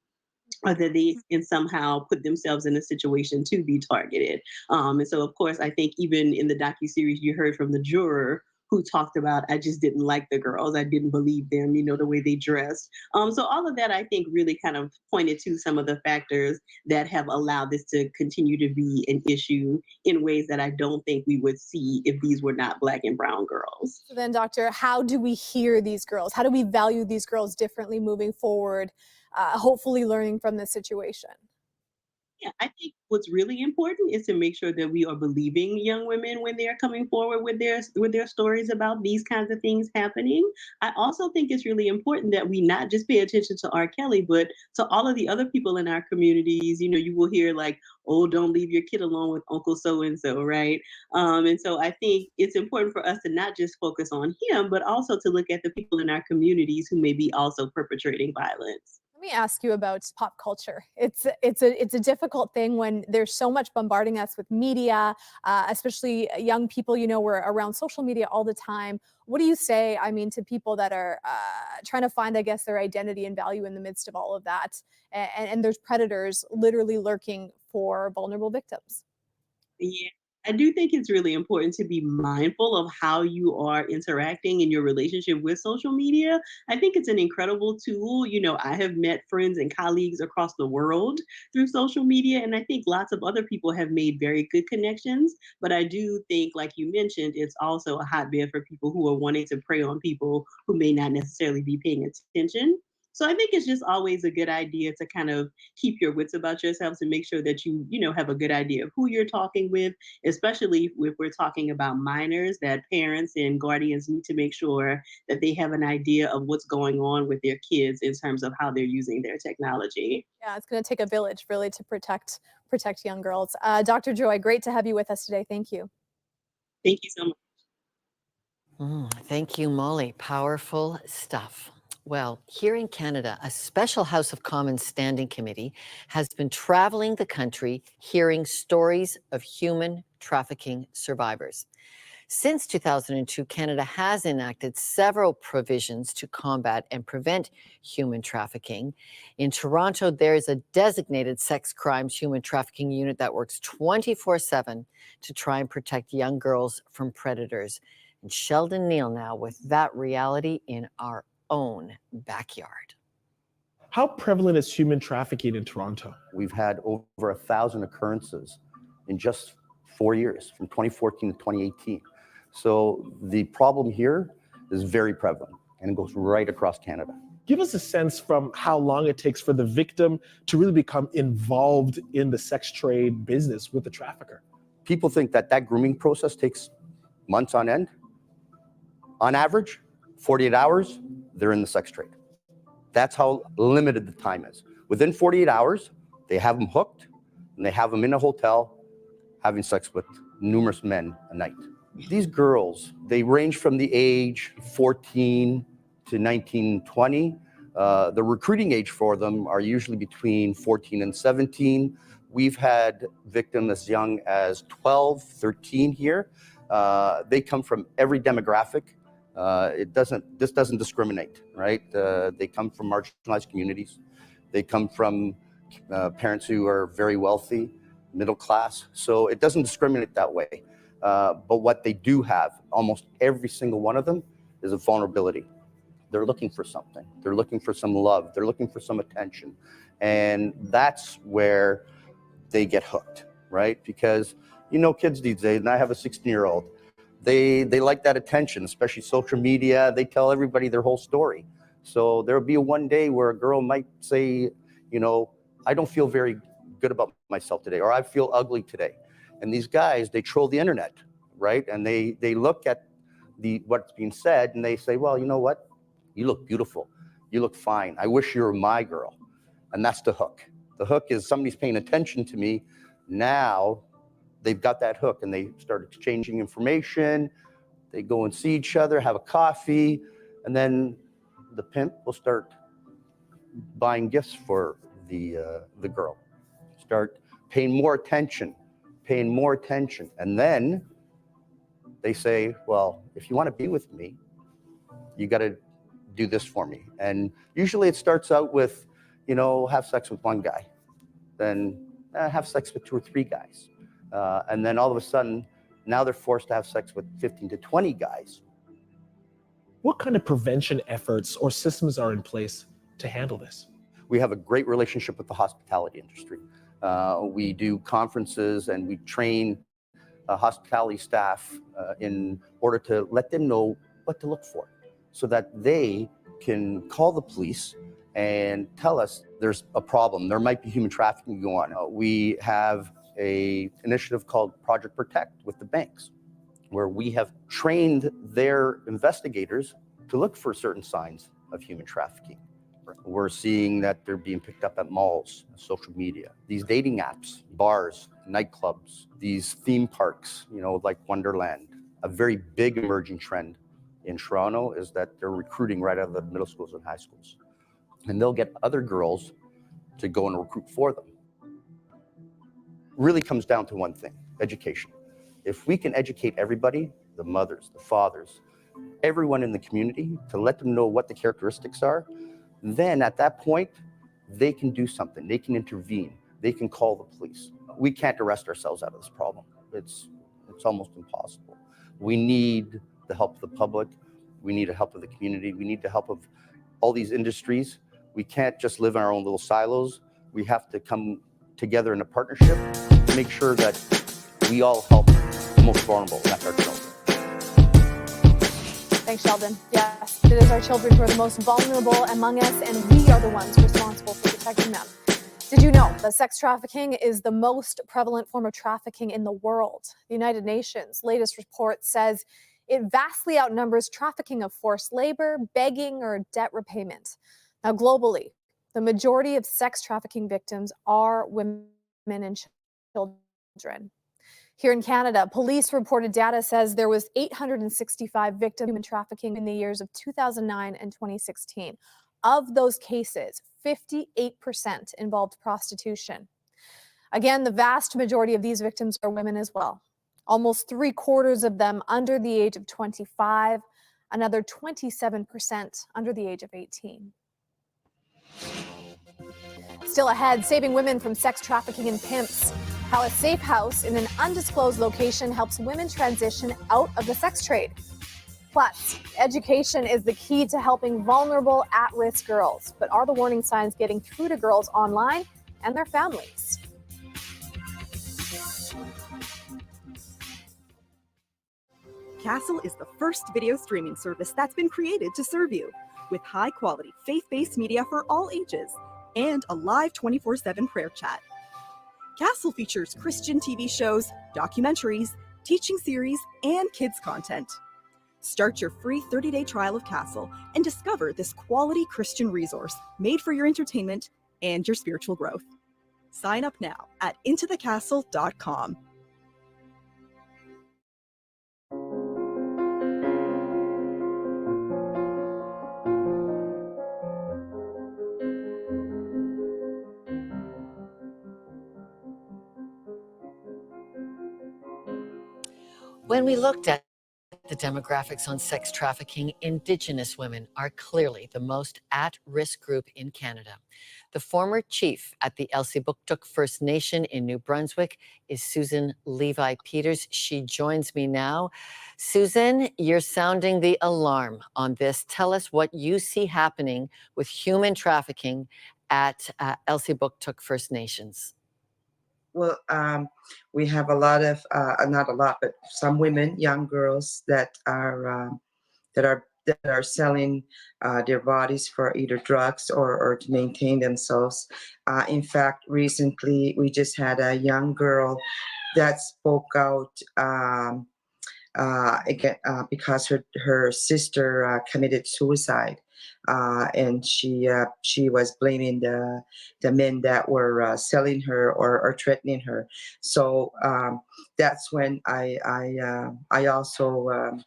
Or that they and somehow put themselves in a situation to be targeted. And so, of course, I think even in the docuseries, you heard from the juror who talked about, I just didn't like the girls. I didn't believe them, the way they dressed. So all of that, I think, really kind of pointed to some of the factors that have allowed this to continue to be an issue in ways that I don't think we would see if these were not Black and brown girls. So then, doctor, how do we hear these girls? How do we value these girls differently moving forward, hopefully learning from this situation? Yeah, I think what's really important is to make sure that we are believing young women when they're coming forward with their stories about these kinds of things happening. I also think it's really important that we not just pay attention to R. Kelly, but to all of the other people in our communities. You will hear like, "Oh, don't leave your kid alone with Uncle so and so," right? And so I think it's important for us to not just focus on him, but also to look at the people in our communities who may be also perpetrating violence. Let me ask you about pop culture. It's a difficult thing when there's so much bombarding us with media, especially young people. We're around social media all the time. What do you say? I mean, to people that are trying to find, I guess, their identity and value in the midst of all of that, and there's predators literally lurking for vulnerable victims. Yeah, I do think it's really important to be mindful of how you are interacting in your relationship with social media. I think it's an incredible tool. I have met friends and colleagues across the world through social media, and I think lots of other people have made very good connections. But I do think, like you mentioned, it's also a hotbed for people who are wanting to prey on people who may not necessarily be paying attention. So I think it's just always a good idea to kind of keep your wits about yourselves and make sure that you have a good idea of who you're talking with, especially if we're talking about minors, that parents and guardians need to make sure that they have an idea of what's going on with their kids in terms of how they're using their technology. Yeah, it's going to take a village really to protect young girls. Dr. Joy, great to have you with us today. Thank you. Thank you so much. Thank you, Molly. Powerful stuff. Well, here in Canada, a special House of Commons Standing Committee has been traveling the country hearing stories of human trafficking survivors. Since 2002, Canada has enacted several provisions to combat and prevent human trafficking. In Toronto, there is a designated sex crimes human trafficking unit that works 24/7 to try and protect young girls from predators. And Sheldon Neal now with that reality in our own backyard. How prevalent is human trafficking in Toronto? We've had over 1,000 occurrences in just 4 years, from 2014 to 2018. So the problem here is very prevalent, and it goes right across Canada. Give us a sense from how long it takes for the victim to really become involved in the sex trade business with the trafficker. People think that grooming process takes months on end. On average, 48 hours, they're in the sex trade. That's how limited the time is. Within 48 hours, they have them hooked, and they have them in a hotel having sex with numerous men a night. These girls, they range from the age 14 to 19, 20. The recruiting age for them are usually between 14 and 17. We've had victims as young as 12, 13 here. They come from every demographic. This doesn't discriminate, right? They come from marginalized communities. They come from parents who are very wealthy, middle class. So it doesn't discriminate that way. But what they do have, almost every single one of them, is a vulnerability. They're looking for something. They're looking for some love. They're looking for some attention. And that's where they get hooked, right? Because, you know, kids these days, and I have a 16-year-old, they like that attention, especially social media. They tell everybody their whole story. So there'll be one day where a girl might say, you know, I don't feel very good about myself today, or I feel ugly today. And these guys, they troll the internet, right? And they look at what's being said, and they say, well, you know what? You look beautiful. You look fine. I wish you were my girl. And that's the hook. The hook is somebody's paying attention to me. Now they've got that hook, and they start exchanging information. They go and see each other, have a coffee, and then the pimp will start buying gifts for the girl. Start paying more attention. And then they say, well, if you want to be with me, you got to do this for me. And usually it starts out with, you know, have sex with one guy, then have sex with 2 or 3 guys. And then all of a sudden, now they're forced to have sex with 15 to 20 guys. What kind of prevention efforts or systems are in place to handle this? We have a great relationship with the hospitality industry. We do conferences, and we train hospitality staff in order to let them know what to look for, so that they can call the police and tell us there's a problem. There might be human trafficking going on. We have an initiative called Project Protect with the banks, where we have trained their investigators to look for certain signs of human trafficking. We're seeing that they're being picked up at malls, social media, these dating apps, bars, nightclubs, these theme parks, you know, like Wonderland. A very big emerging trend in Toronto is that they're recruiting right out of the middle schools and high schools. And they'll get other girls to go and recruit for them. Really comes down to one thing: education. If we can educate everybody, the mothers, the fathers, everyone in the community, to let them know what the characteristics are, then at that point, they can do something. They can intervene. They can call the police. We can't arrest ourselves out of this problem. It's almost impossible. We need the help of the public. We need the help of the community. We need the help of all these industries. We can't just live in our own little silos. We have to come together in a partnership to make sure that we all help the most vulnerable, and that's our children. Thanks, Sheldon. Yes, it is our children who are the most vulnerable among us, and we are the ones responsible for protecting them. Did you know that sex trafficking is the most prevalent form of trafficking in the world? The United Nations' latest report says it vastly outnumbers trafficking of forced labor, begging, or debt repayment. Now, globally, the majority of sex trafficking victims are women and children. Here in Canada, police reported data says there was 865 victims of human trafficking in the years of 2009 and 2016. Of those cases, 58% involved prostitution. Again, the vast majority of these victims are women as well. Almost 3/4 of them under the age of 25, another 27% under the age of 18. Still ahead, saving women from sex trafficking and pimps. How a safe house in an undisclosed location helps women transition out of the sex trade. Plus, education is the key to helping vulnerable, at-risk girls. But are the warning signs getting through to girls online and their families? Castle is the first video streaming service that's been created to serve you, with high-quality, faith-based media for all ages and a live 24/7 prayer chat. Castle features Christian TV shows, documentaries, teaching series, and kids content. Start your free 30-day trial of Castle and discover this quality Christian resource made for your entertainment and your spiritual growth. Sign up now at intothecastle.com. When we looked at the demographics on sex trafficking, Indigenous women are clearly the most at-risk group in Canada. The former chief at the Elsipogtog First Nation in New Brunswick is Susan Levi-Peters. She joins me now. Susan, you're sounding the alarm on this. Tell us what you see happening with human trafficking at Elsipogtog First Nations. Well, we have a lot of, not a lot, but some women, young girls that are selling their bodies for either drugs or to maintain themselves. In fact, recently we just had a young girl that spoke out again, because her sister committed suicide. And she was blaming the men that were selling her or threatening her. So that's when I also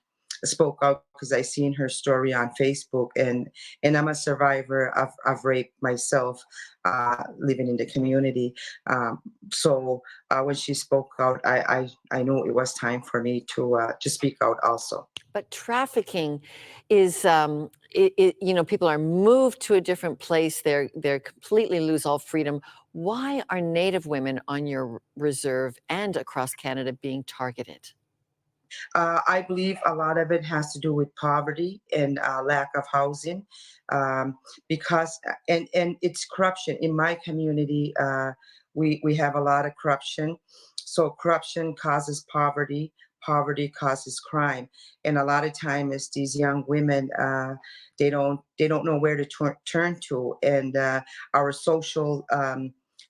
spoke out, because I seen her story on Facebook, and I'm a survivor of rape myself, living in the community. So when she spoke out, I knew it was time for me to speak out also. But trafficking is, people are moved to a different place. They're completely lose all freedom. Why are Native women on your reserve and across Canada being targeted? I believe a lot of it has to do with poverty and lack of housing, because and it's corruption in my community. We have a lot of corruption, so corruption causes poverty. Poverty causes crime, and a lot of times these young women they don't know where to turn to, and our social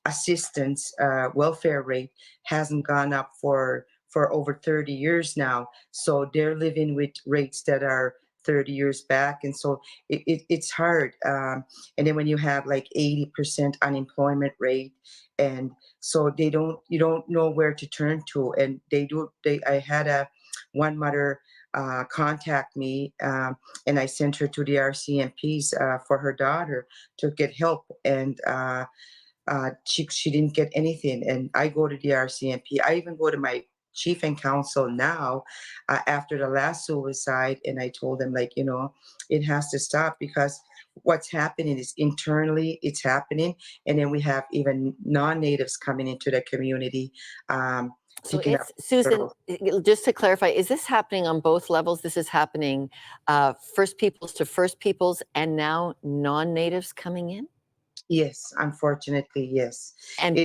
assistance welfare rate hasn't gone up for over 30 years now. So they're living with rates that are 30 years back. And so it's hard. And then when you have like 80% unemployment rate, and so you don't know where to turn to. And I had one mother contact me, and I sent her to the RCMPs for her daughter to get help. And she didn't get anything. And I go to the RCMP. I even go to my chief and council now after the last suicide, and I told them, like, it has to stop, because what's happening is internally it's happening, and then we have even non-natives coming into the community. So it's, Susan, just to clarify, is this happening on both levels? This is happening First Peoples to First Peoples, and now non-natives coming in? Yes, unfortunately, yes. And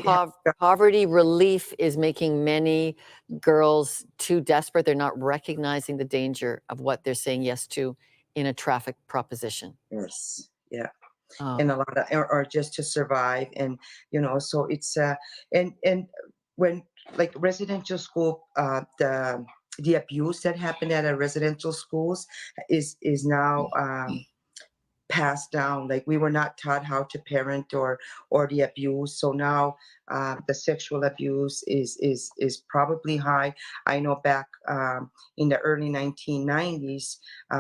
poverty relief is making many girls too desperate. They're not recognizing the danger of what they're saying yes to in a traffic proposition. Yes, yeah. Oh. And a lot of, or just to survive. And, so it's, and when, like, residential school, the abuse that happened at a residential schools is now, passed down. Like, we were not taught how to parent or the abuse. So now the sexual abuse is probably high. I know back in the early 1990s,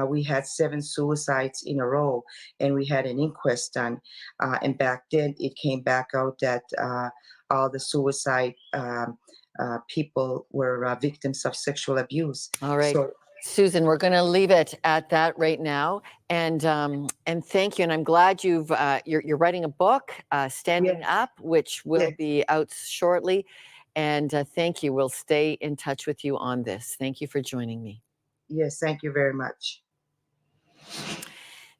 we had 7 suicides in a row, and we had an inquest done. And back then it came back out that all the suicide people were victims of sexual abuse. All right. So, Susan, we're going to leave it at that right now, and thank you. And I'm glad you're writing a book, Standing Up, which will be out shortly. And thank you. We'll stay in touch with you on this. Thank you for joining me. Yes, thank you very much.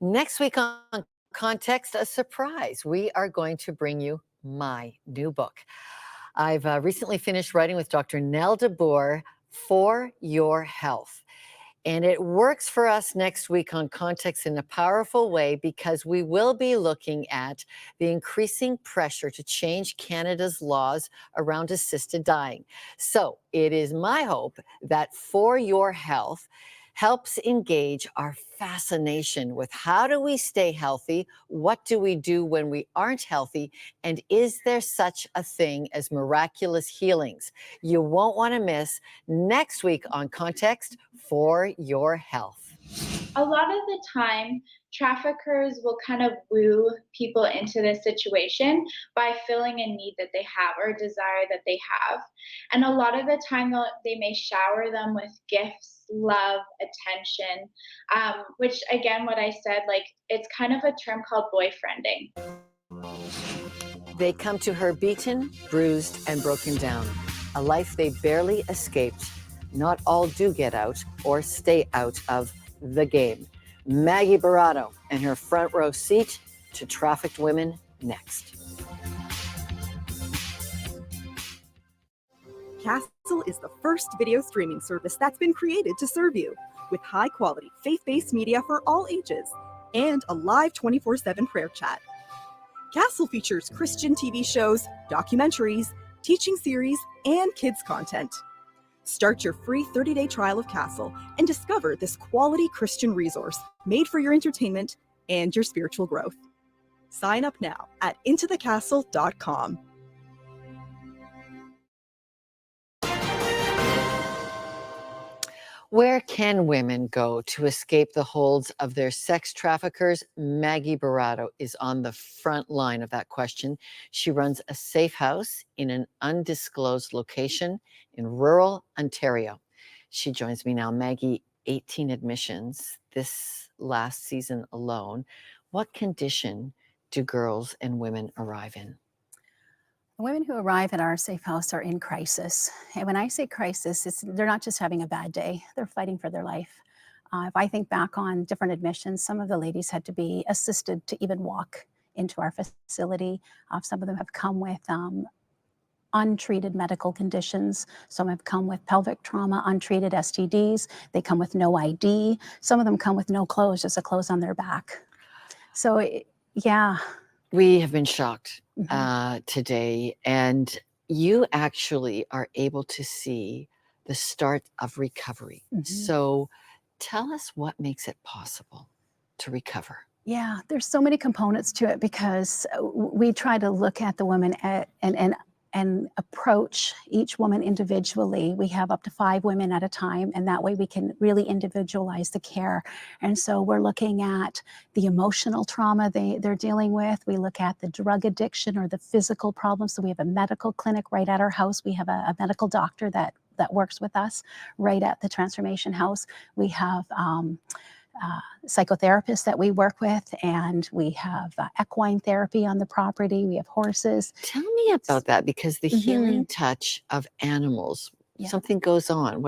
Next week on Context, a surprise. We are going to bring you my new book. I've recently finished writing with Dr. Nell DeBoer, For Your Health. And it works for us next week on Context in a powerful way, because we will be looking at the increasing pressure to change Canada's laws around assisted dying. So it is my hope that For Your Health helps engage our fascination with how do we stay healthy, what do we do when we aren't healthy, and is there such a thing as miraculous healings? You won't want to miss next week on Context for Your Health. A lot of the time, traffickers will kind of woo people into this situation by filling a need that they have or a desire that they have. And a lot of the time, they may shower them with gifts, love, attention, which again, what I said, like, it's kind of a term called boyfriending. They come to her beaten, bruised, and broken down. A life they barely escaped. Not all do get out or stay out of the game. Maggie Barato and her front row seat to trafficked women next. Castle is the first video streaming service that's been created to serve you with high quality, faith-based media for all ages and a live 24/7 prayer chat. Castle features Christian TV shows, documentaries, teaching series, and kids content. Start your free 30-day trial of Castle and discover this quality Christian resource made for your entertainment and your spiritual growth. Sign up now at intothecastle.com. Where can women go to escape the holds of their sex traffickers? Maggie Barato is on the front line of that question. She runs a safe house in an undisclosed location in rural Ontario. She joins me now. Maggie, 18 admissions this last season alone. What condition do girls and women arrive in? The women who arrive at our safe house are in crisis. And when I say crisis, they're not just having a bad day, they're fighting for their life. If I think back on different admissions, some of the ladies had to be assisted to even walk into our facility. Some of them have come with untreated medical conditions. Some have come with pelvic trauma, untreated STDs. They come with no ID. Some of them come with no clothes, just a clothes on their back. So, yeah. We have been shocked today, and you actually are able to see the start of recovery. So tell us what makes it possible to recover. Yeah, there's so many components to it because we try to look at the women and approach each woman individually. We have up to 5 women at a time, and that way we can really individualize the care. And so we're looking at the emotional trauma they're dealing with. We look at the drug addiction or the physical problems. So we have a medical clinic right at our house. We have a medical doctor that works with us right at the Transformation House. We have psychotherapists that we work with, and we have equine therapy on the property. We have horses. Tell me about that, because the healing touch of animals, something goes on.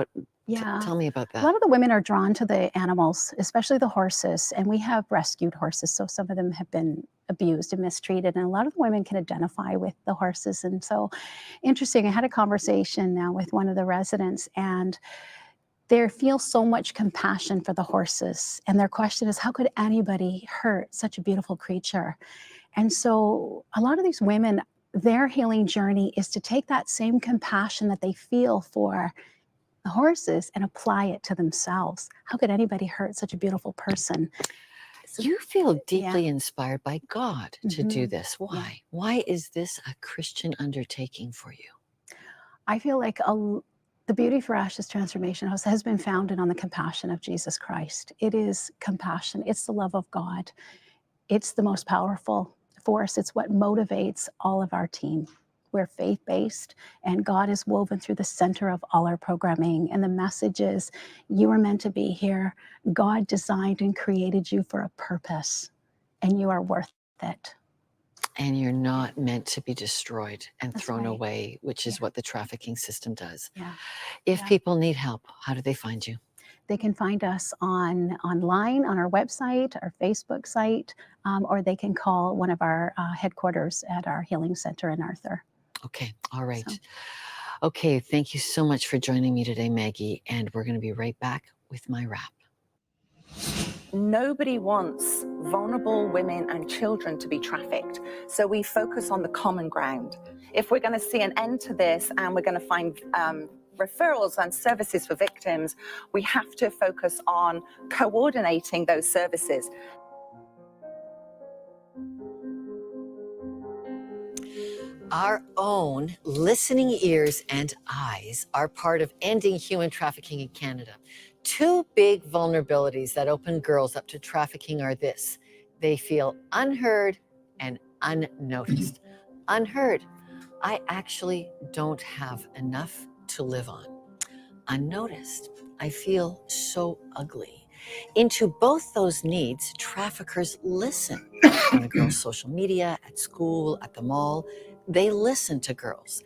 Tell me about that. A lot of the women are drawn to the animals, especially the horses, and we have rescued horses. So some of them have been abused and mistreated, and a lot of the women can identify with the horses. And so interesting, I had a conversation now with one of the residents, and they feel so much compassion for the horses. And their question is, how could anybody hurt such a beautiful creature? And so a lot of these women, their healing journey is to take that same compassion that they feel for the horses and apply it to themselves. How could anybody hurt such a beautiful person? You feel deeply inspired by God to do this. Why? Why is this a Christian undertaking for you? I feel like the Beauty for Ashes Transformation House has been founded on the compassion of Jesus Christ. It is compassion. It's the love of God. It's the most powerful force. It's what motivates all of our team. We're faith-based, and God is woven through the center of all our programming. And the message is, you are meant to be here. God designed and created you for a purpose, and you are worth it. And you're not meant to be destroyed and thrown away, which is what the trafficking system does. If people need help, how do they find you? They can find us online on our website, our Facebook site, or they can call one of our headquarters at our healing center in Arthur. Okay, all right. Okay, thank you so much for joining me today, Maggie, and we're going to be right back with my wrap. Nobody wants vulnerable women and children to be trafficked. So we focus on the common ground. If we're going to see an end to this and we're going to find referrals and services for victims, we have to focus on coordinating those services. Our own listening ears and eyes are part of ending human trafficking in Canada. Two big vulnerabilities that open girls up to trafficking are this: they feel unheard and unnoticed. Unheard. I actually don't have enough to live on. Unnoticed. I feel so ugly. Into both those needs, traffickers listen. On a girl's social media, at school, at the mall, they listen to girls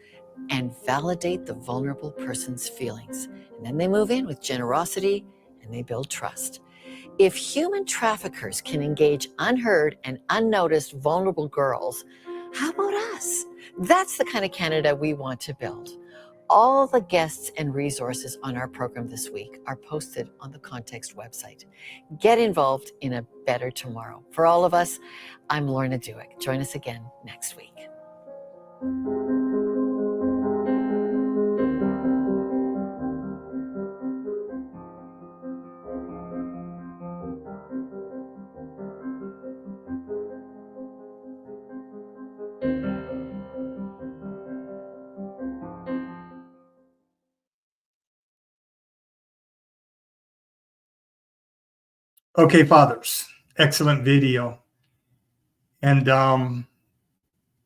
and validate the vulnerable person's feelings. And then they move in with generosity and they build trust. If human traffickers can engage unheard and unnoticed vulnerable girls, how about us? That's the kind of Canada we want to build. All the guests and resources on our program this week are posted on the Context website. Get involved in a better tomorrow. For all of us, I'm Lorna Duick. Join us again next week. Okay, fathers, excellent video. And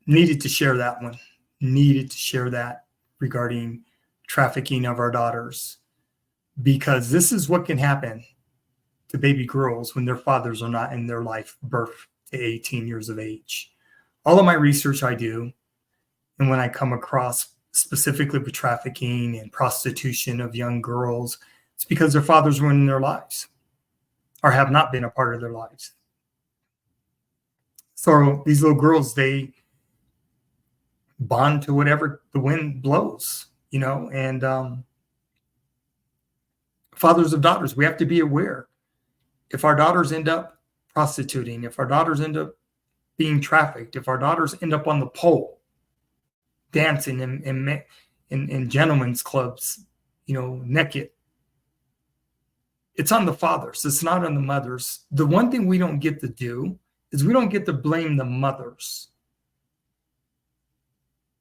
needed to share that one. Needed to share that regarding trafficking of our daughters, because this is what can happen to baby girls when their fathers are not in their life, birth to 18 years of age. All of my research I do, and when I come across specifically with trafficking and prostitution of young girls, it's because their fathers were in their lives or have not been a part of their lives. So these little girls, they bond to whatever the wind blows, you know, and fathers of daughters, we have to be aware. If our daughters end up prostituting, if our daughters end up being trafficked, if our daughters end up on the pole dancing in gentlemen's clubs, you know, naked, it's on the fathers. It's not on the mothers. The one thing we don't get to do is we don't get to blame the mothers.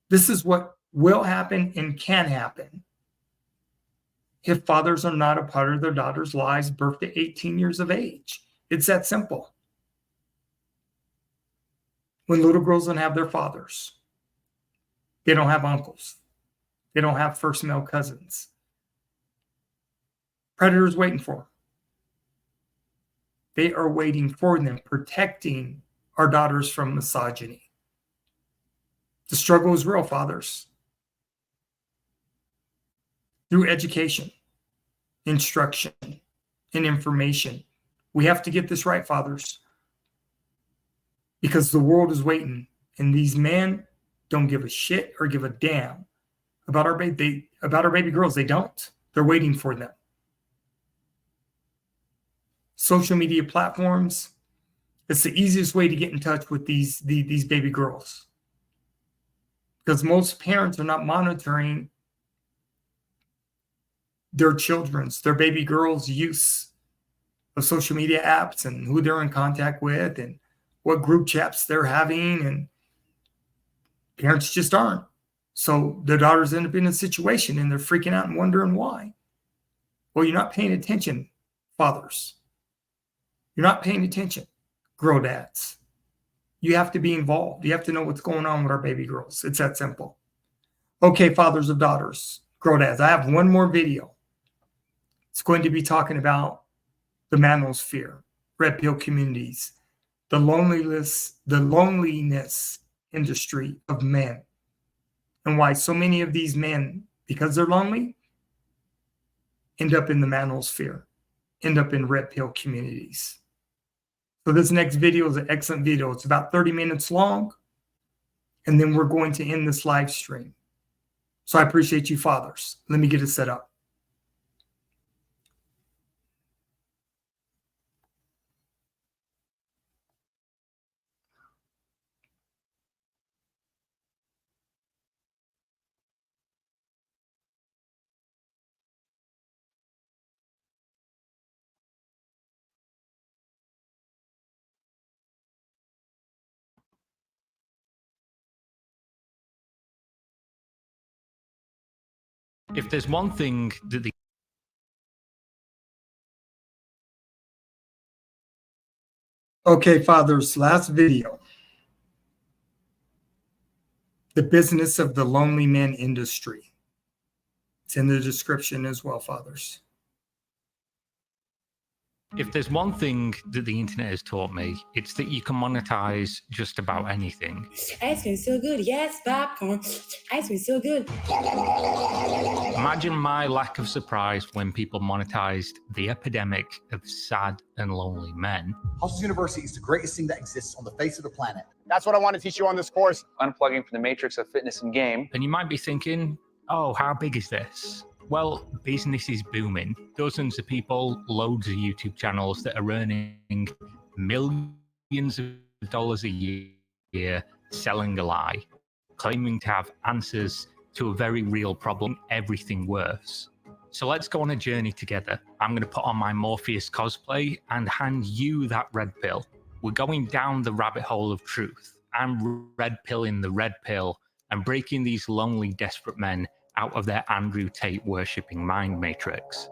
This is what will happen and can happen if fathers are not a part of their daughters' lives birth to 18 years of age. It's that simple. When little girls don't have their fathers, they don't have uncles, they don't have first male cousins. Predators waiting for them. They are waiting for them, protecting our daughters from misogyny. The struggle is real, fathers. Through education, instruction, and information, we have to get this right, fathers, because the world is waiting, and these men don't give a shit or give a damn about our baby girls. They don't. They're waiting for them. Social media platforms, it's the easiest way to get in touch with these baby girls, because most parents are not monitoring their baby girls' use of social media apps and who they're in contact with and what group chats they're having, and parents just aren't. So their daughters end up in a situation and they're freaking out and wondering why. Well, you're not paying attention, fathers. You're not paying attention, girl dads. You have to be involved. You have to know what's going on with our baby girls. It's that simple. Okay, fathers of daughters, girl dads, I have one more video. It's going to be talking about the manosphere, red pill communities, the loneliness industry of men, and why so many of these men, because they're lonely, end up in the manosphere, end up in red pill communities. So this next video is an excellent video. It's about 30 minutes long, and then we're going to end this live stream. So I appreciate you, fathers. Let me get it set up. If there's one thing that the Okay, fathers, last video. The business of the lonely man industry. It's in the description as well, fathers. If there's one thing that the internet has taught me, it's that you can monetize just about anything. Ice cream so good, yes, popcorn. Ice cream so good. Imagine my lack of surprise when people monetized the epidemic of sad and lonely men. Hustle University is the greatest thing that exists on the face of the planet. That's what I want to teach you on this course. Unplugging from the matrix of fitness and game. And you might be thinking, oh, how big is this? Well, business is booming. Dozens of people, loads of YouTube channels that are earning millions of dollars a year selling a lie, claiming to have answers to a very real problem, everything worse. So let's go on a journey together. I'm going to put on my Morpheus cosplay and hand you that red pill. We're going down the rabbit hole of truth. I'm red pilling the red pill and breaking these lonely, desperate men out of their Andrew Tate worshipping mind matrix.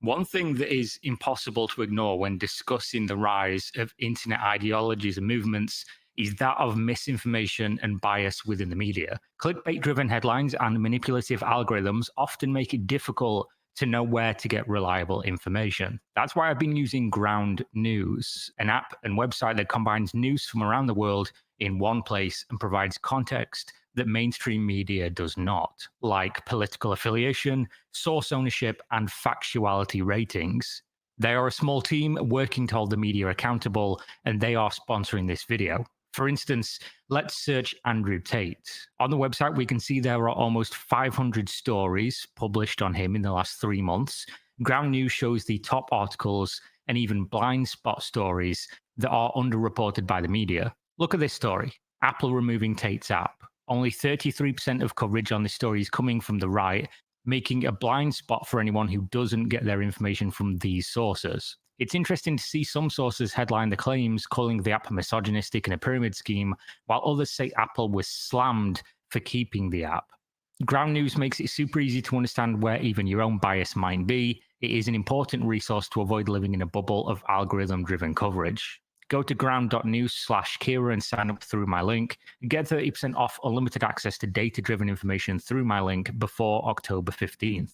One thing that is impossible to ignore when discussing the rise of internet ideologies and movements is that of misinformation and bias within the media. Clickbait-driven headlines and manipulative algorithms often make it difficult to know where to get reliable information. That's why I've been using Ground News, an app and website that combines news from around the world in one place and provides context that mainstream media does not, like political affiliation, source ownership, and factuality ratings. They are a small team working to hold the media accountable, and they are sponsoring this video. For instance, let's search Andrew Tate. On the website, we can see there are almost 500 stories published on him in the last 3 months. Ground News shows the top articles and even blind spot stories that are underreported by the media. Look at this story. Apple removing Tate's app. Only 33% of coverage on this story is coming from the right, making a blind spot for anyone who doesn't get their information from these sources. It's interesting to see some sources headline the claims, calling the app misogynistic and a pyramid scheme, while others say Apple was slammed for keeping the app. Ground News makes it super easy to understand where even your own bias might be. It is an important resource to avoid living in a bubble of algorithm-driven coverage. Go to ground.news/Kira and sign up through my link. Get 30% off unlimited access to data-driven information through my link before October 15th.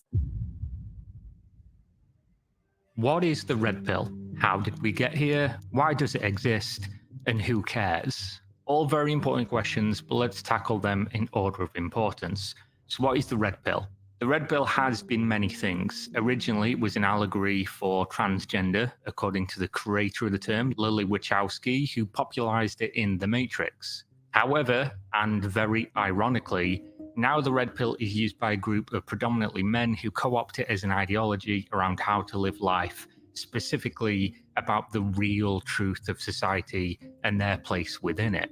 What is the red pill? How did we get here? Why does it exist? And who cares? All very important questions, but let's tackle them in order of importance. So what is the red pill? The red pill has been many things. Originally, it was an allegory for transgender, according to the creator of the term, Lily Wachowski, who popularized it in The Matrix. However, and very ironically, now the red pill is used by a group of predominantly men who co-opt it as an ideology around how to live life, specifically about the real truth of society and their place within it.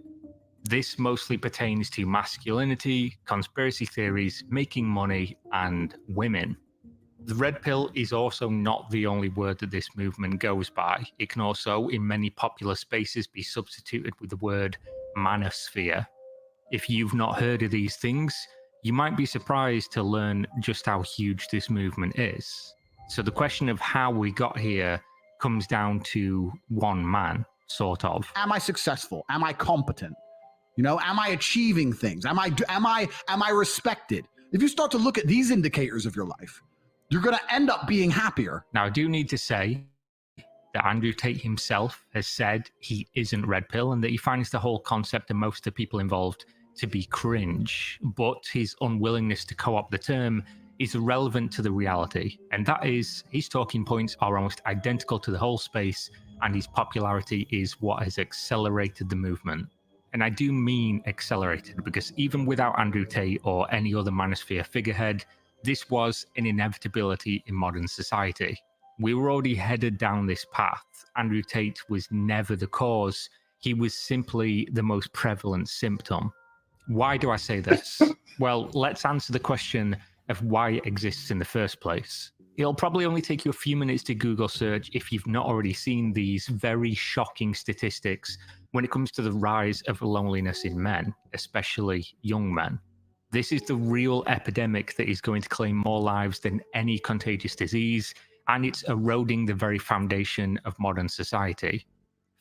This mostly pertains to masculinity, conspiracy theories, making money, and women. The red pill is also not the only word that this movement goes by. It can also, in many popular spaces, be substituted with the word manosphere. If you've not heard of these things, you might be surprised to learn just how huge this movement is. So the question of how we got here comes down to one man, sort of. Am I successful? Am I competent? You know, am I achieving things? Am I respected? If you start to look at these indicators of your life, you're going to end up being happier. Now, I do need to say that Andrew Tate himself has said he isn't red pill and that he finds the whole concept and most of the people involved to be cringe, but his unwillingness to co-opt the term is irrelevant to the reality, and that is his talking points are almost identical to the whole space, and his popularity is what has accelerated the movement. And I do mean accelerated, because even without Andrew Tate or any other manosphere figurehead, this was an inevitability in modern society. We were already headed down this path. Andrew Tate was never the cause, he was simply the most prevalent symptom. Why do I say this? Well, let's answer the question of why it exists in the first place. It'll probably only take you a few minutes to Google search if you've not already seen these very shocking statistics when it comes to the rise of loneliness in men, especially young men. This is the real epidemic that is going to claim more lives than any contagious disease, and it's eroding the very foundation of modern society.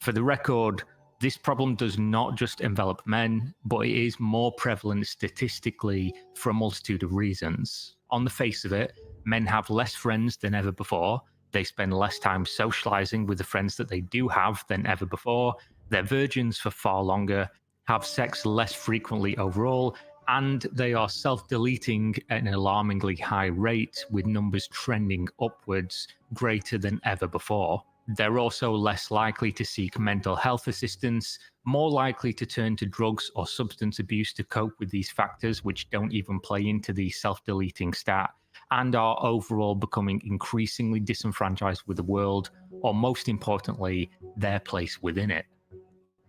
For the record, this problem does not just envelop men, but it is more prevalent statistically for a multitude of reasons. On the face of it, men have less friends than ever before, they spend less time socializing with the friends that they do have than ever before, they're virgins for far longer, have sex less frequently overall, and they are self-deleting at an alarmingly high rate, with numbers trending upwards greater than ever before. They're also less likely to seek mental health assistance, more likely to turn to drugs or substance abuse to cope with these factors which don't even play into the self-deleting stat, and are overall becoming increasingly disenfranchised with the world, or most importantly, their place within it.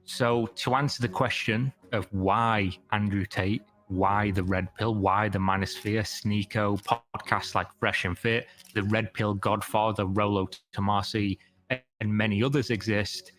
So to answer the question of why Andrew Tate, why the Red Pill, why the Manosphere, Sneeko, podcasts like Fresh and Fit, the Red Pill Godfather, Rollo Tomasi, and many others exist,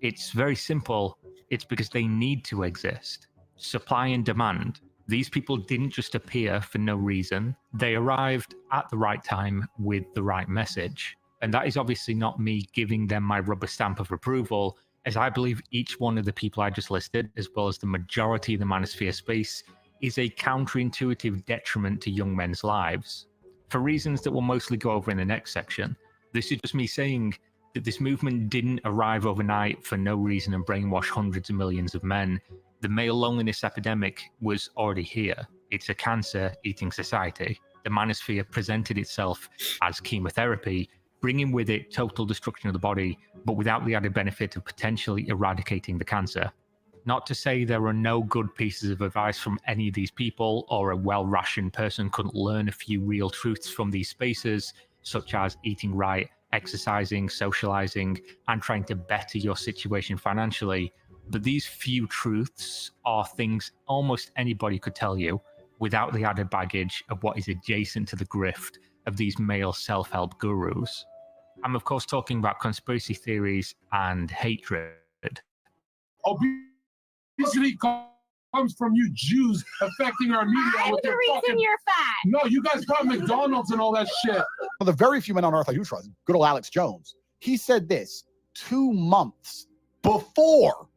it's very simple. It's because they need to exist. Supply and demand. These people didn't just appear for no reason. They arrived at the right time with the right message. And that is obviously not me giving them my rubber stamp of approval, as I believe each one of the people I just listed, as well as the majority of the manosphere space, is a counterintuitive detriment to young men's lives. For reasons that we'll mostly go over in the next section, this is just me saying that this movement didn't arrive overnight for no reason and brainwash hundreds of millions of men. The male loneliness epidemic was already here. It's a cancer eating society. The manosphere presented itself as chemotherapy, bringing with it total destruction of the body, but without the added benefit of potentially eradicating the cancer. Not to say there are no good pieces of advice from any of these people, or a well-rationed person couldn't learn a few real truths from these spaces, such as eating right, exercising, socializing, and trying to better your situation financially. But these few truths are things almost anybody could tell you without the added baggage of what is adjacent to the grift of these male self-help gurus. I'm of course talking about conspiracy theories and hatred. Obesity comes from you Jews affecting our media I'm with the their reason fucking... you're fat. No, you guys got McDonald's and all that shit. One of the very few men on earth I do trust, good old Alex Jones, he said this 2 months before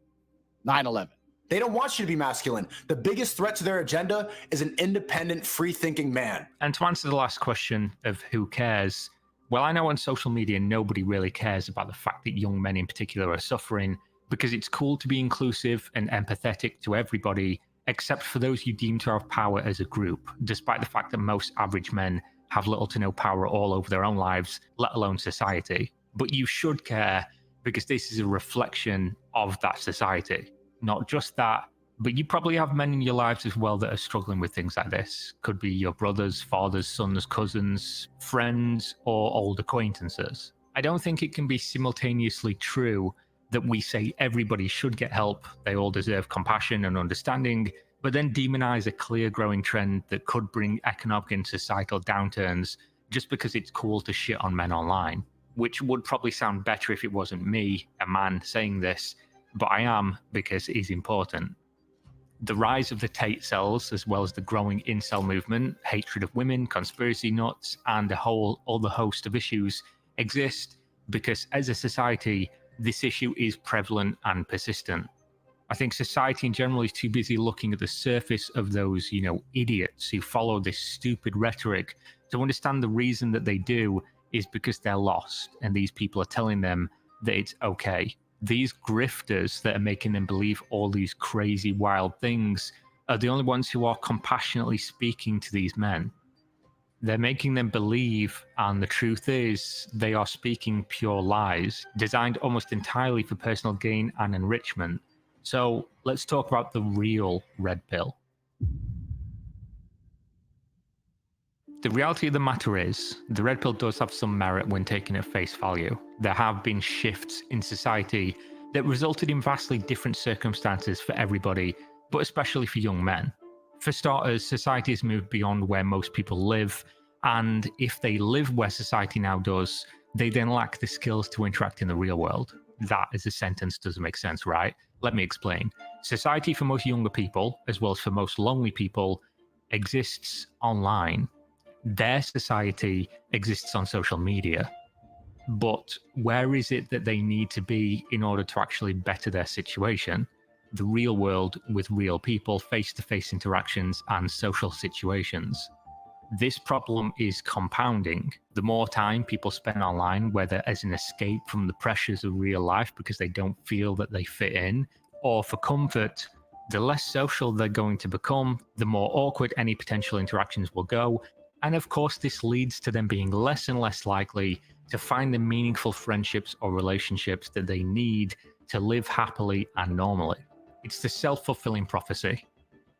9/11. They don't want you to be masculine. The biggest threat to their agenda is an independent, free-thinking man. And to answer the last question of who cares, well, I know on social media nobody really cares about the fact that young men in particular are suffering, because it's cool to be inclusive and empathetic to everybody, except for those you deem to have power as a group, despite the fact that most average men have little to no power all over their own lives, let alone society. But you should care, because this is a reflection of that society. Not just that, but you probably have men in your lives as well that are struggling with things like this. Could be your brothers, fathers, sons, cousins, friends, or old acquaintances. I don't think it can be simultaneously true that we say everybody should get help, they all deserve compassion and understanding, but then demonize a clear growing trend that could bring economic and societal downturns just because it's cool to shit on men online. Which would probably sound better if it wasn't me, a man, saying this, but I am, because it is important. The rise of the Tate cells, as well as the growing incel movement, hatred of women, conspiracy nuts, and a whole other host of issues exist because as a society, this issue is prevalent and persistent. I think society in general is too busy looking at the surface of those, idiots who follow this stupid rhetoric to understand the reason that they do is because they're lost, and these people are telling them that it's okay. These grifters that are making them believe all these crazy, wild things are the only ones who are compassionately speaking to these men. They're making them believe, and the truth is, they are speaking pure lies, designed almost entirely for personal gain and enrichment. So let's talk about the real red pill. The reality of the matter is, the red pill does have some merit when taken at face value. There have been shifts in society that resulted in vastly different circumstances for everybody, but especially for young men. For starters, society has moved beyond where most people live And if they live where society now does, they then lack the skills to interact in the real world. That as a sentence doesn't make sense, right? Let me explain. Society for most younger people, as well as for most lonely people, exists online. Their society exists on social media. But where is it that they need to be in order to actually better their situation? The real world with real people, face-to-face interactions, and social situations. This problem is compounding. The more time people spend online, whether as an escape from the pressures of real life because they don't feel that they fit in, or for comfort, the less social they're going to become, the more awkward any potential interactions will go, and of course this leads to them being less and less likely to find the meaningful friendships or relationships that they need to live happily and normally. It's the self-fulfilling prophecy.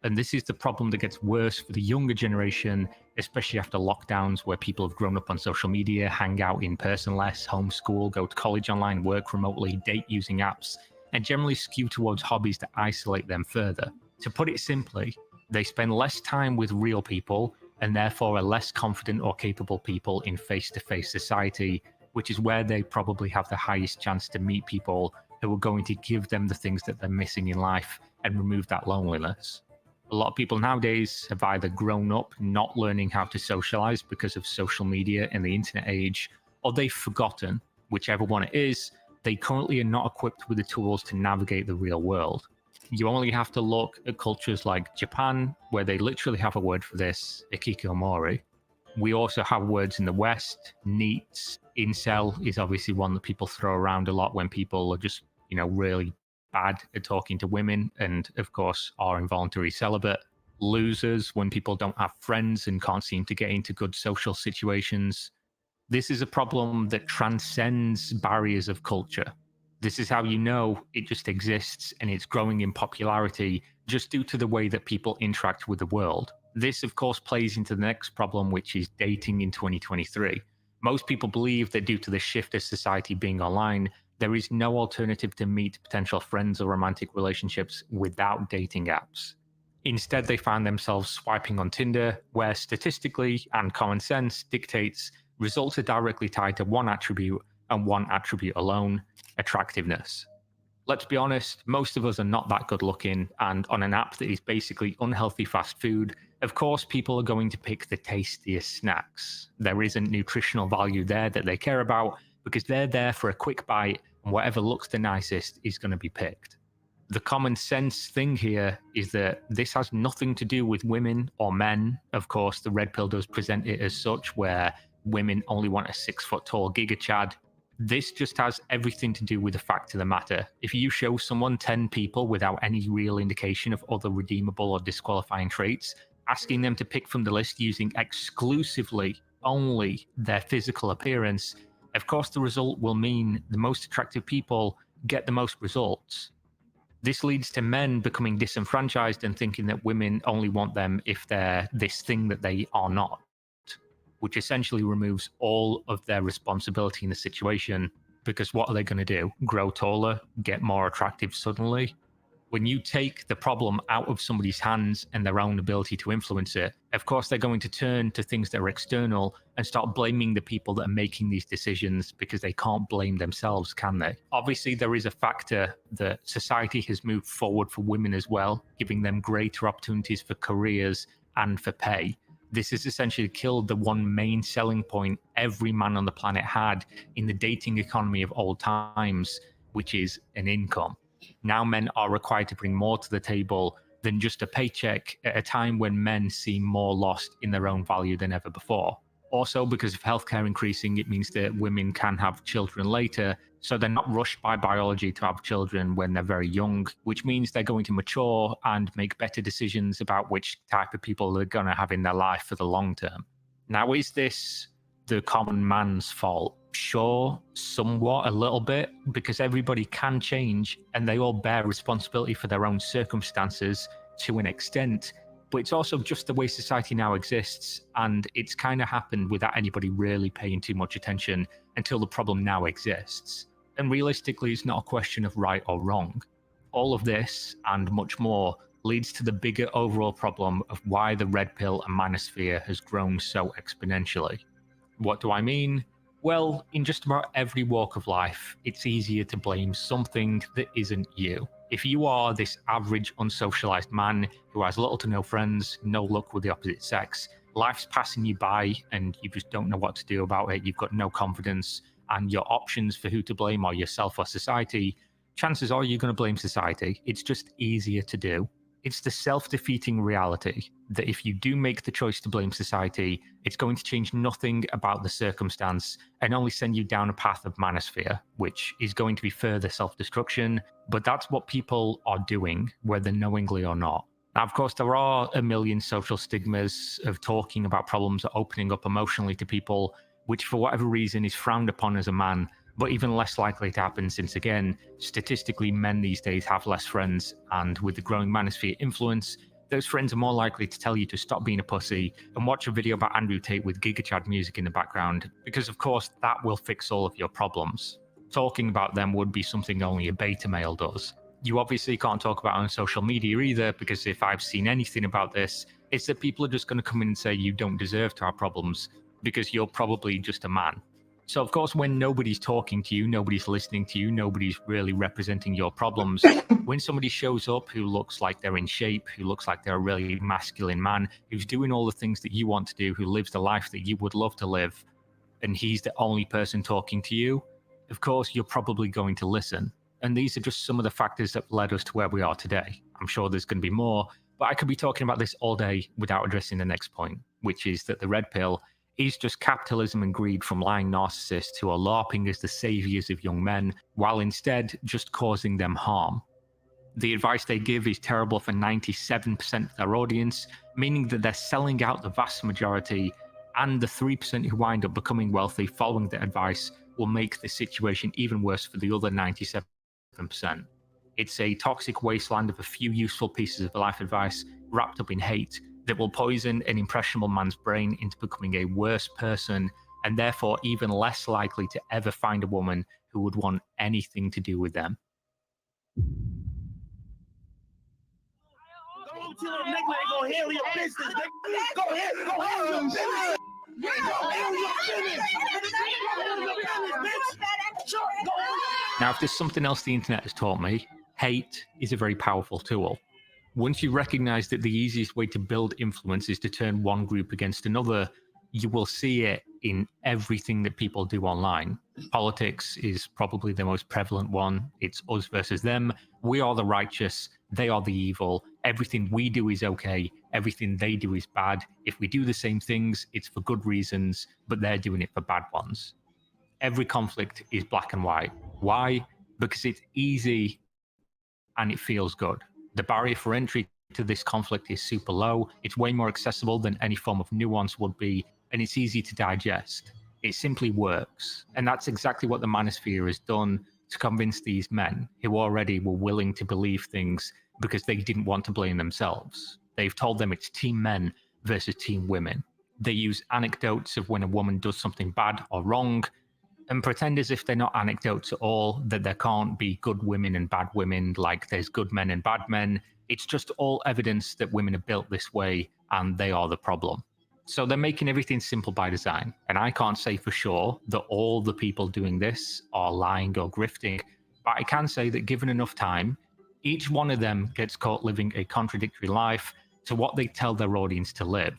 And this is the problem that gets worse for the younger generation, especially after lockdowns where people have grown up on social media, hang out in person less, homeschool, go to college online, work remotely, date using apps, and generally skew towards hobbies that isolate them further. To put it simply, they spend less time with real people and therefore are less confident or capable people in face-to-face society, which is where they probably have the highest chance to meet people who are going to give them the things that they're missing in life and remove that loneliness. A lot of people nowadays have either grown up not learning how to socialize because of social media and the internet age, or they've forgotten, whichever one it is, they currently are not equipped with the tools to navigate the real world. You only have to look at cultures like Japan, where they literally have a word for this, ikikomori. We also have words in the West, neets, incel is obviously one that people throw around a lot when people are just, really bad at talking to women, and of course are involuntary celibate. Losers, when people don't have friends and can't seem to get into good social situations. This is a problem that transcends barriers of culture. This is how you know it just exists and it's growing in popularity just due to the way that people interact with the world. This, of course, plays into the next problem, which is dating in 2023. Most people believe that due to the shift of society being online, there is no alternative to meet potential friends or romantic relationships without dating apps. Instead, they find themselves swiping on Tinder, where statistically and common sense dictates results are directly tied to one attribute and one attribute alone, attractiveness. Let's be honest, most of us are not that good looking, and on an app that is basically unhealthy fast food, of course people are going to pick the tastiest snacks. There isn't nutritional value there that they care about because they're there for a quick bite, and whatever looks the nicest is going to be picked. The common sense thing here is that this has nothing to do with women or men. Of course, the red pill does present it as such, where women only want a 6-foot-tall giga chad. This just has everything to do with the fact of the matter. If you show someone 10 people without any real indication of other redeemable or disqualifying traits, asking them to pick from the list using exclusively only their physical appearance, of course the result will mean the most attractive people get the most results. This leads to men becoming disenfranchised and thinking that women only want them if they're this thing that they are not, which essentially removes all of their responsibility in the situation, because what are they going to do? Grow taller? Get more attractive suddenly? When you take the problem out of somebody's hands and their own ability to influence it, of course they're going to turn to things that are external and start blaming the people that are making these decisions, because they can't blame themselves, can they? Obviously, there is a factor that society has moved forward for women as well, giving them greater opportunities for careers and for pay. This has essentially killed the one main selling point every man on the planet had in the dating economy of old times, which is an income. Now men are required to bring more to the table than just a paycheck at a time when men seem more lost in their own value than ever before. Also, because of healthcare increasing, it means that women can have children later, so they're not rushed by biology to have children when they're very young, which means they're going to mature and make better decisions about which type of people they're going to have in their life for the long term. Now, is this the common man's fault? Sure, somewhat, a little bit, because everybody can change and they all bear responsibility for their own circumstances to an extent. But it's also just the way society now exists, and it's kind of happened without anybody really paying too much attention until the problem now exists. And realistically, it's not a question of right or wrong. All of this, and much more, leads to the bigger overall problem of why the red pill and manosphere has grown so exponentially. What do I mean? Well, in just about every walk of life, it's easier to blame something that isn't you. If you are this average unsocialized man who has little to no friends, no luck with the opposite sex, life's passing you by and you just don't know what to do about it, you've got no confidence, and your options for who to blame are yourself or society, chances are you're going to blame society. It's just easier to do. It's the self-defeating reality that if you do make the choice to blame society, it's going to change nothing about the circumstance and only send you down a path of manosphere, which is going to be further self-destruction. But that's what people are doing, whether knowingly or not. Now, of course, there are a million social stigmas of talking about problems or opening up emotionally to people, which for whatever reason is frowned upon as a man, but even less likely to happen since, again, statistically men these days have less friends, and with the growing manosphere influence, those friends are more likely to tell you to stop being a pussy and watch a video about Andrew Tate with Giga Chad music in the background, because of course that will fix all of your problems. Talking about them would be something only a beta male does. You obviously can't talk about it on social media either, because if I've seen anything about this, it's that people are just going to come in and say you don't deserve to have problems, because you're probably just a man. So of course, when nobody's talking to you, nobody's listening to you, nobody's really representing your problems, when somebody shows up who looks like they're in shape, who looks like they're a really masculine man, who's doing all the things that you want to do, who lives the life that you would love to live, and he's the only person talking to you, of course, you're probably going to listen. And these are just some of the factors that led us to where we are today. I'm sure there's going to be more, but I could be talking about this all day without addressing the next point, which is that the red pill is just capitalism and greed from lying narcissists who are LARPing as the saviors of young men, while instead just causing them harm. The advice they give is terrible for 97% of their audience, meaning that they're selling out the vast majority, and the 3% who wind up becoming wealthy following their advice will make the situation even worse for the other 97%. It's a toxic wasteland of a few useful pieces of life advice wrapped up in hate that will poison an impressionable man's brain into becoming a worse person, and therefore even less likely to ever find a woman who would want anything to do with them. Now, if there's something else the internet has taught me, hate is a very powerful tool. Once you recognize that the easiest way to build influence is to turn one group against another, you will see it in everything that people do online. Politics is probably the most prevalent one. It's us versus them. We are the righteous. They are the evil. Everything we do is okay. Everything they do is bad. If we do the same things, it's for good reasons, but they're doing it for bad ones. Every conflict is black and white. Why? Because it's easy and it feels good. The barrier for entry to this conflict is super low. It's way more accessible than any form of nuance would be, and it's easy to digest. It simply works. And that's exactly what the manosphere has done to convince these men who already were willing to believe things because they didn't want to blame themselves. They've told them it's team men versus team women. They use anecdotes of when a woman does something bad or wrong and pretend as if they're not anecdotes at all, that there can't be good women and bad women, like there's good men and bad men. It's just all evidence that women are built this way and they are the problem. So they're making everything simple by design. And I can't say for sure that all the people doing this are lying or grifting, but I can say that given enough time, each one of them gets caught living a contradictory life to what they tell their audience to live.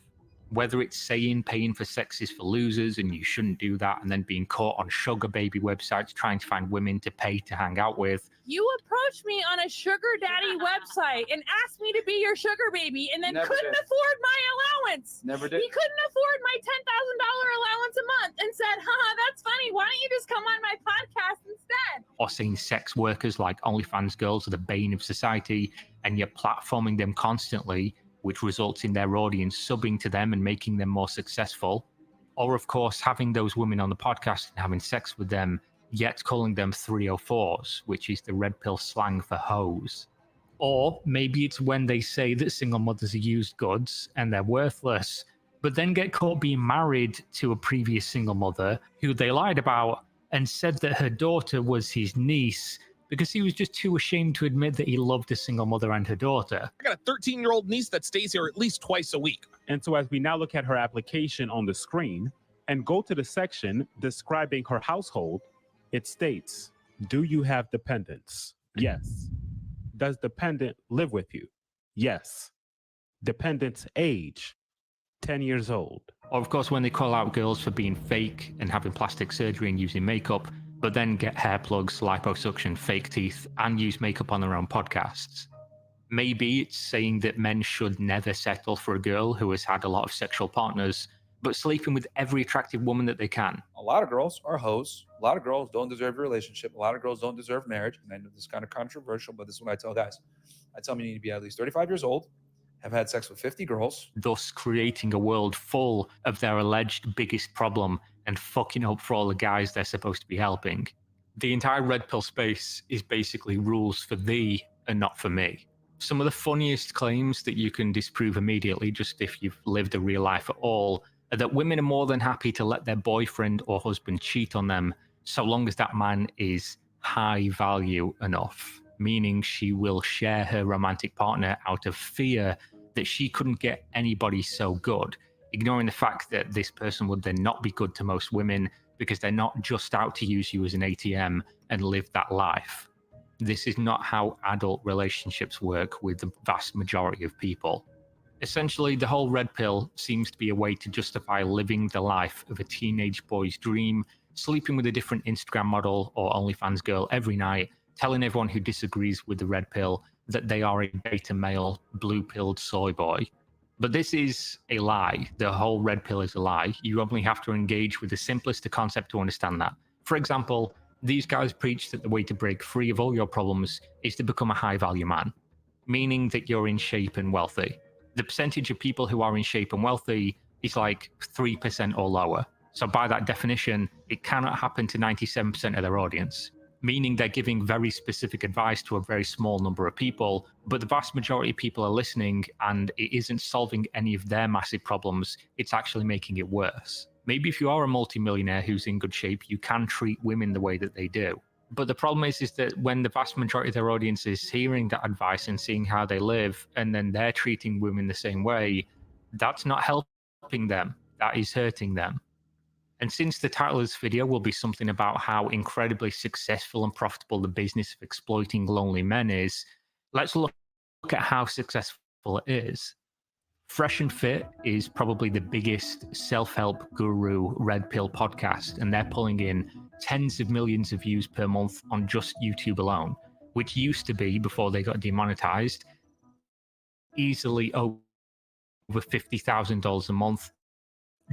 Whether it's saying paying for sex is for losers and you shouldn't do that, and then being caught on sugar baby websites trying to find women to pay to hang out with. You approached me on a sugar daddy website and asked me to be your sugar baby, and then Never couldn't did. afford my allowance. Never did. He couldn't afford my $10,000 allowance a month and said, haha, that's funny. Why don't you just come on my podcast instead? Or saying sex workers like OnlyFans girls are the bane of society, and you're platforming them constantly, which results in their audience subbing to them and making them more successful. Or, of course, having those women on the podcast and having sex with them, yet calling them 304s, which is the red pill slang for hoes. Or maybe it's when they say that single mothers are used goods and they're worthless, but then get caught being married to a previous single mother who they lied about and said that her daughter was his niece because he was just too ashamed to admit that he loved a single mother and her daughter. I got a 13-year-old niece that stays here at least twice a week. And so as we now look at her application on the screen and go to the section describing her household, it states, do you have dependents? Yes. Does dependent live with you? Yes. Dependent's age, 10 years old. Or of course when they call out girls for being fake and having plastic surgery and using makeup, but then get hair plugs, liposuction, fake teeth, and use makeup on their own podcasts. Maybe it's saying that men should never settle for a girl who has had a lot of sexual partners, but sleeping with every attractive woman that they can. A lot of girls are hoes. A lot of girls don't deserve a relationship. A lot of girls don't deserve marriage. And I know this is kind of controversial, but this is what I tell guys. I tell them you need to be at least 35 years old, have had sex with 50 girls. Thus creating a world full of their alleged biggest problem and fucking up for all the guys they're supposed to be helping. The entire red pill space is basically rules for thee and not for me. Some of the funniest claims that you can disprove immediately, just if you've lived a real life at all, are that women are more than happy to let their boyfriend or husband cheat on them so long as that man is high value enough, meaning she will share her romantic partner out of fear that she couldn't get anybody so good, ignoring the fact that this person would then not be good to most women because they're not just out to use you as an ATM and live that life. This is not how adult relationships work with the vast majority of people. Essentially, the whole red pill seems to be a way to justify living the life of a teenage boy's dream, sleeping with a different Instagram model or OnlyFans girl every night, telling everyone who disagrees with the red pill that they are a beta male, blue-pilled soy boy. But this is a lie. The whole red pill is a lie. You only have to engage with the simplest concept to understand that. For example, these guys preach that the way to break free of all your problems is to become a high-value man, meaning that you're in shape and wealthy. The percentage of people who are in shape and wealthy is like 3% or lower. So by that definition, it cannot happen to 97% of their audience, meaning they're giving very specific advice to a very small number of people, but the vast majority of people are listening and it isn't solving any of their massive problems, it's actually making it worse. Maybe if you are a multimillionaire who's in good shape, you can treat women the way that they do. But the problem is that when the vast majority of their audience is hearing that advice and seeing how they live, and then they're treating women the same way, that's not helping them, that is hurting them. And since the title of this video will be something about how incredibly successful and profitable the business of exploiting lonely men is, let's look at how successful it is. Fresh and Fit is probably the biggest self-help guru red pill podcast, and they're pulling in tens of millions of views per month on just YouTube alone, which used to be, before they got demonetized, easily over $50,000 a month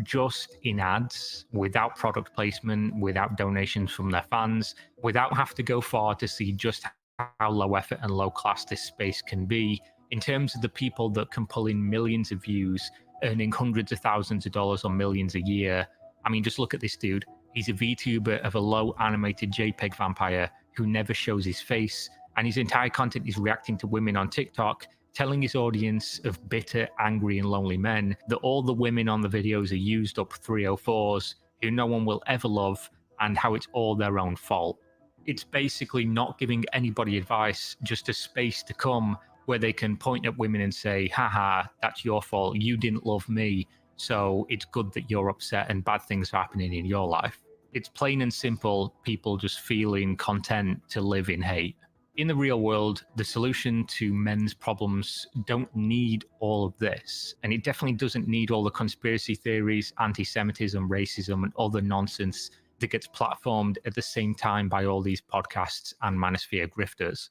just in ads, without product placement, without donations from their fans, without having to go far to see just how low effort and low class this space can be in terms of the people that can pull in millions of views, earning hundreds of thousands of dollars or millions a year. I mean, just look at this dude. He's a VTuber of a low animated JPEG vampire who never shows his face, and his entire content is reacting to women on TikTok, telling his audience of bitter, angry, and lonely men that all the women on the videos are used up 304s who no one will ever love, and how it's all their own fault. It's basically not giving anybody advice, just a space to come where they can point at women and say, haha, that's your fault, you didn't love me, so it's good that you're upset and bad things are happening in your life. It's plain and simple people just feeling content to live in hate. In the real world, the solution to men's problems don't need all of this, and it definitely doesn't need all the conspiracy theories, anti-Semitism, racism, and other nonsense that gets platformed at the same time by all these podcasts and manosphere grifters.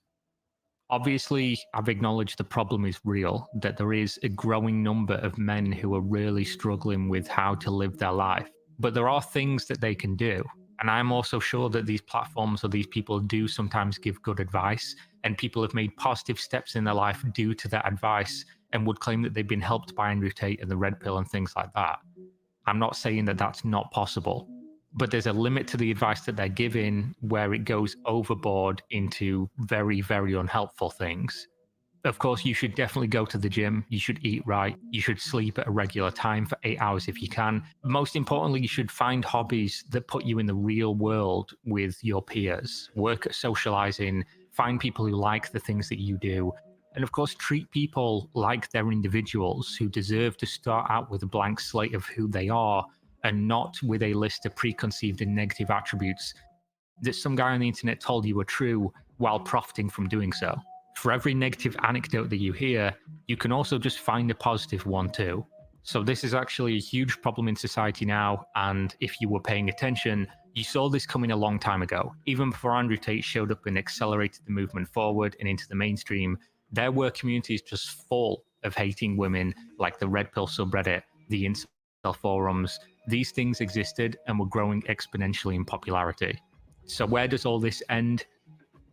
Obviously, I've acknowledged the problem is real, that there is a growing number of men who are really struggling with how to live their life. But there are things that they can do. And I'm also sure that these platforms or these people do sometimes give good advice, and people have made positive steps in their life due to that advice and would claim that they've been helped by Andrew Tate and the Red Pill and things like that. I'm not saying that that's not possible, but there's a limit to the advice that they're giving where it goes overboard into very, very unhelpful things. Of course, you should definitely go to the gym, you should eat right, you should sleep at a regular time for 8 hours if you can. Most importantly, you should find hobbies that put you in the real world with your peers. Work at socializing, find people who like the things that you do, and of course, treat people like they're individuals who deserve to start out with a blank slate of who they are and not with a list of preconceived and negative attributes that some guy on the internet told you were true while profiting from doing so. For every negative anecdote that you hear, you can also just find a positive one too. So this is actually a huge problem in society now, and if you were paying attention, you saw this coming a long time ago. Even before Andrew Tate showed up and accelerated the movement forward and into the mainstream, there were communities just full of hating women, like the Red Pill subreddit, the incel forums. These things existed and were growing exponentially in popularity. So where does all this end?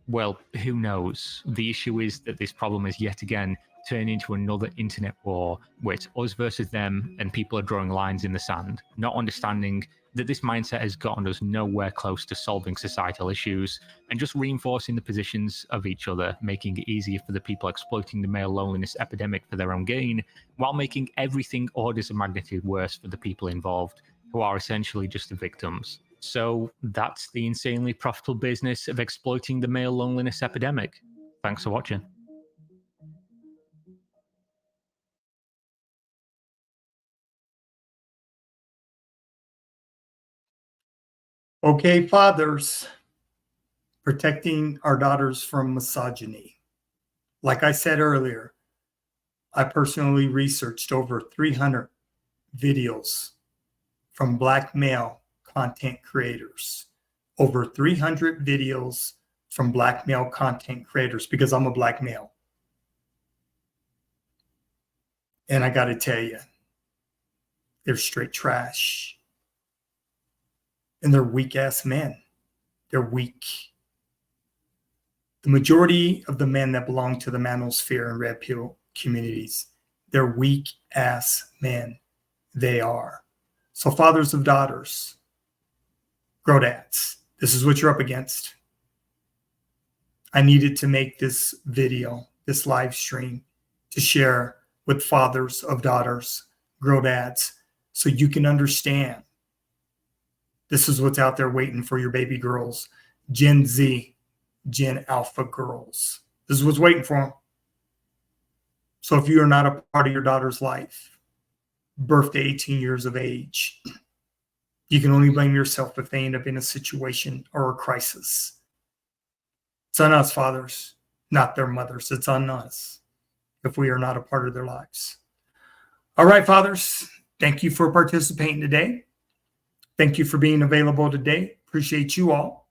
Well, who knows? The issue is that this problem is yet again turning into another internet war where it's us versus them and people are drawing lines in the sand, not understanding that this mindset has gotten us nowhere close to solving societal issues and just reinforcing the positions of each other, making it easier for the people exploiting the male loneliness epidemic for their own gain, while making everything orders of magnitude worse for the people involved, who are essentially just the victims. So that's the insanely profitable business of exploiting the male loneliness epidemic. Thanks for watching. Okay, fathers, protecting our daughters from misogyny. Like I said earlier, I personally researched over 300 videos from Black male content creators. Over 300 videos from Black male content creators because I'm a Black male. And I got to tell you, they're straight trash. And they're weak ass men. They're weak. The majority of the men that belong to the manosphere and red pill communities, they're weak ass men. They are. So fathers of daughters, grow dads, this is what you're up against. I needed to make this video, this live stream, to share with fathers of daughters, grow dads, so you can understand. This is what's out there waiting for your baby girls, Gen Z, Gen Alpha girls. This is what's waiting for them. So if you are not a part of your daughter's life, birth to 18 years of age, you can only blame yourself if they end up in a situation or a crisis. It's on us, fathers, not their mothers. It's on us if we are not a part of their lives. All right, fathers, thank you for participating today. Thank you for being available today. Appreciate you all.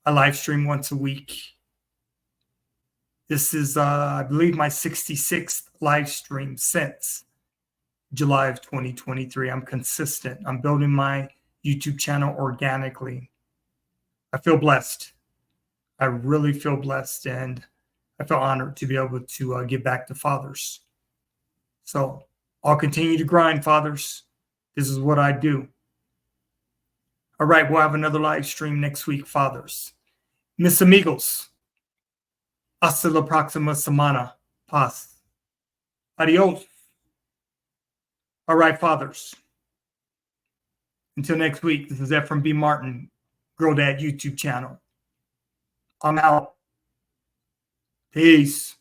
I live stream once a week. This is, I believe, my 66th live stream since July of 2023. I'm consistent. I'm building my YouTube channel organically. I feel blessed. I really feel blessed, and I feel honored to be able to give back to fathers. So I'll continue to grind, fathers. This is what I do. All right, we'll have another live stream next week, fathers. Mis amigos, hasta la próxima semana. Paz. Adios. All right, fathers. Until next week, this is Ephraim B. Martin, Girl Dad YouTube channel. I'm out. Peace.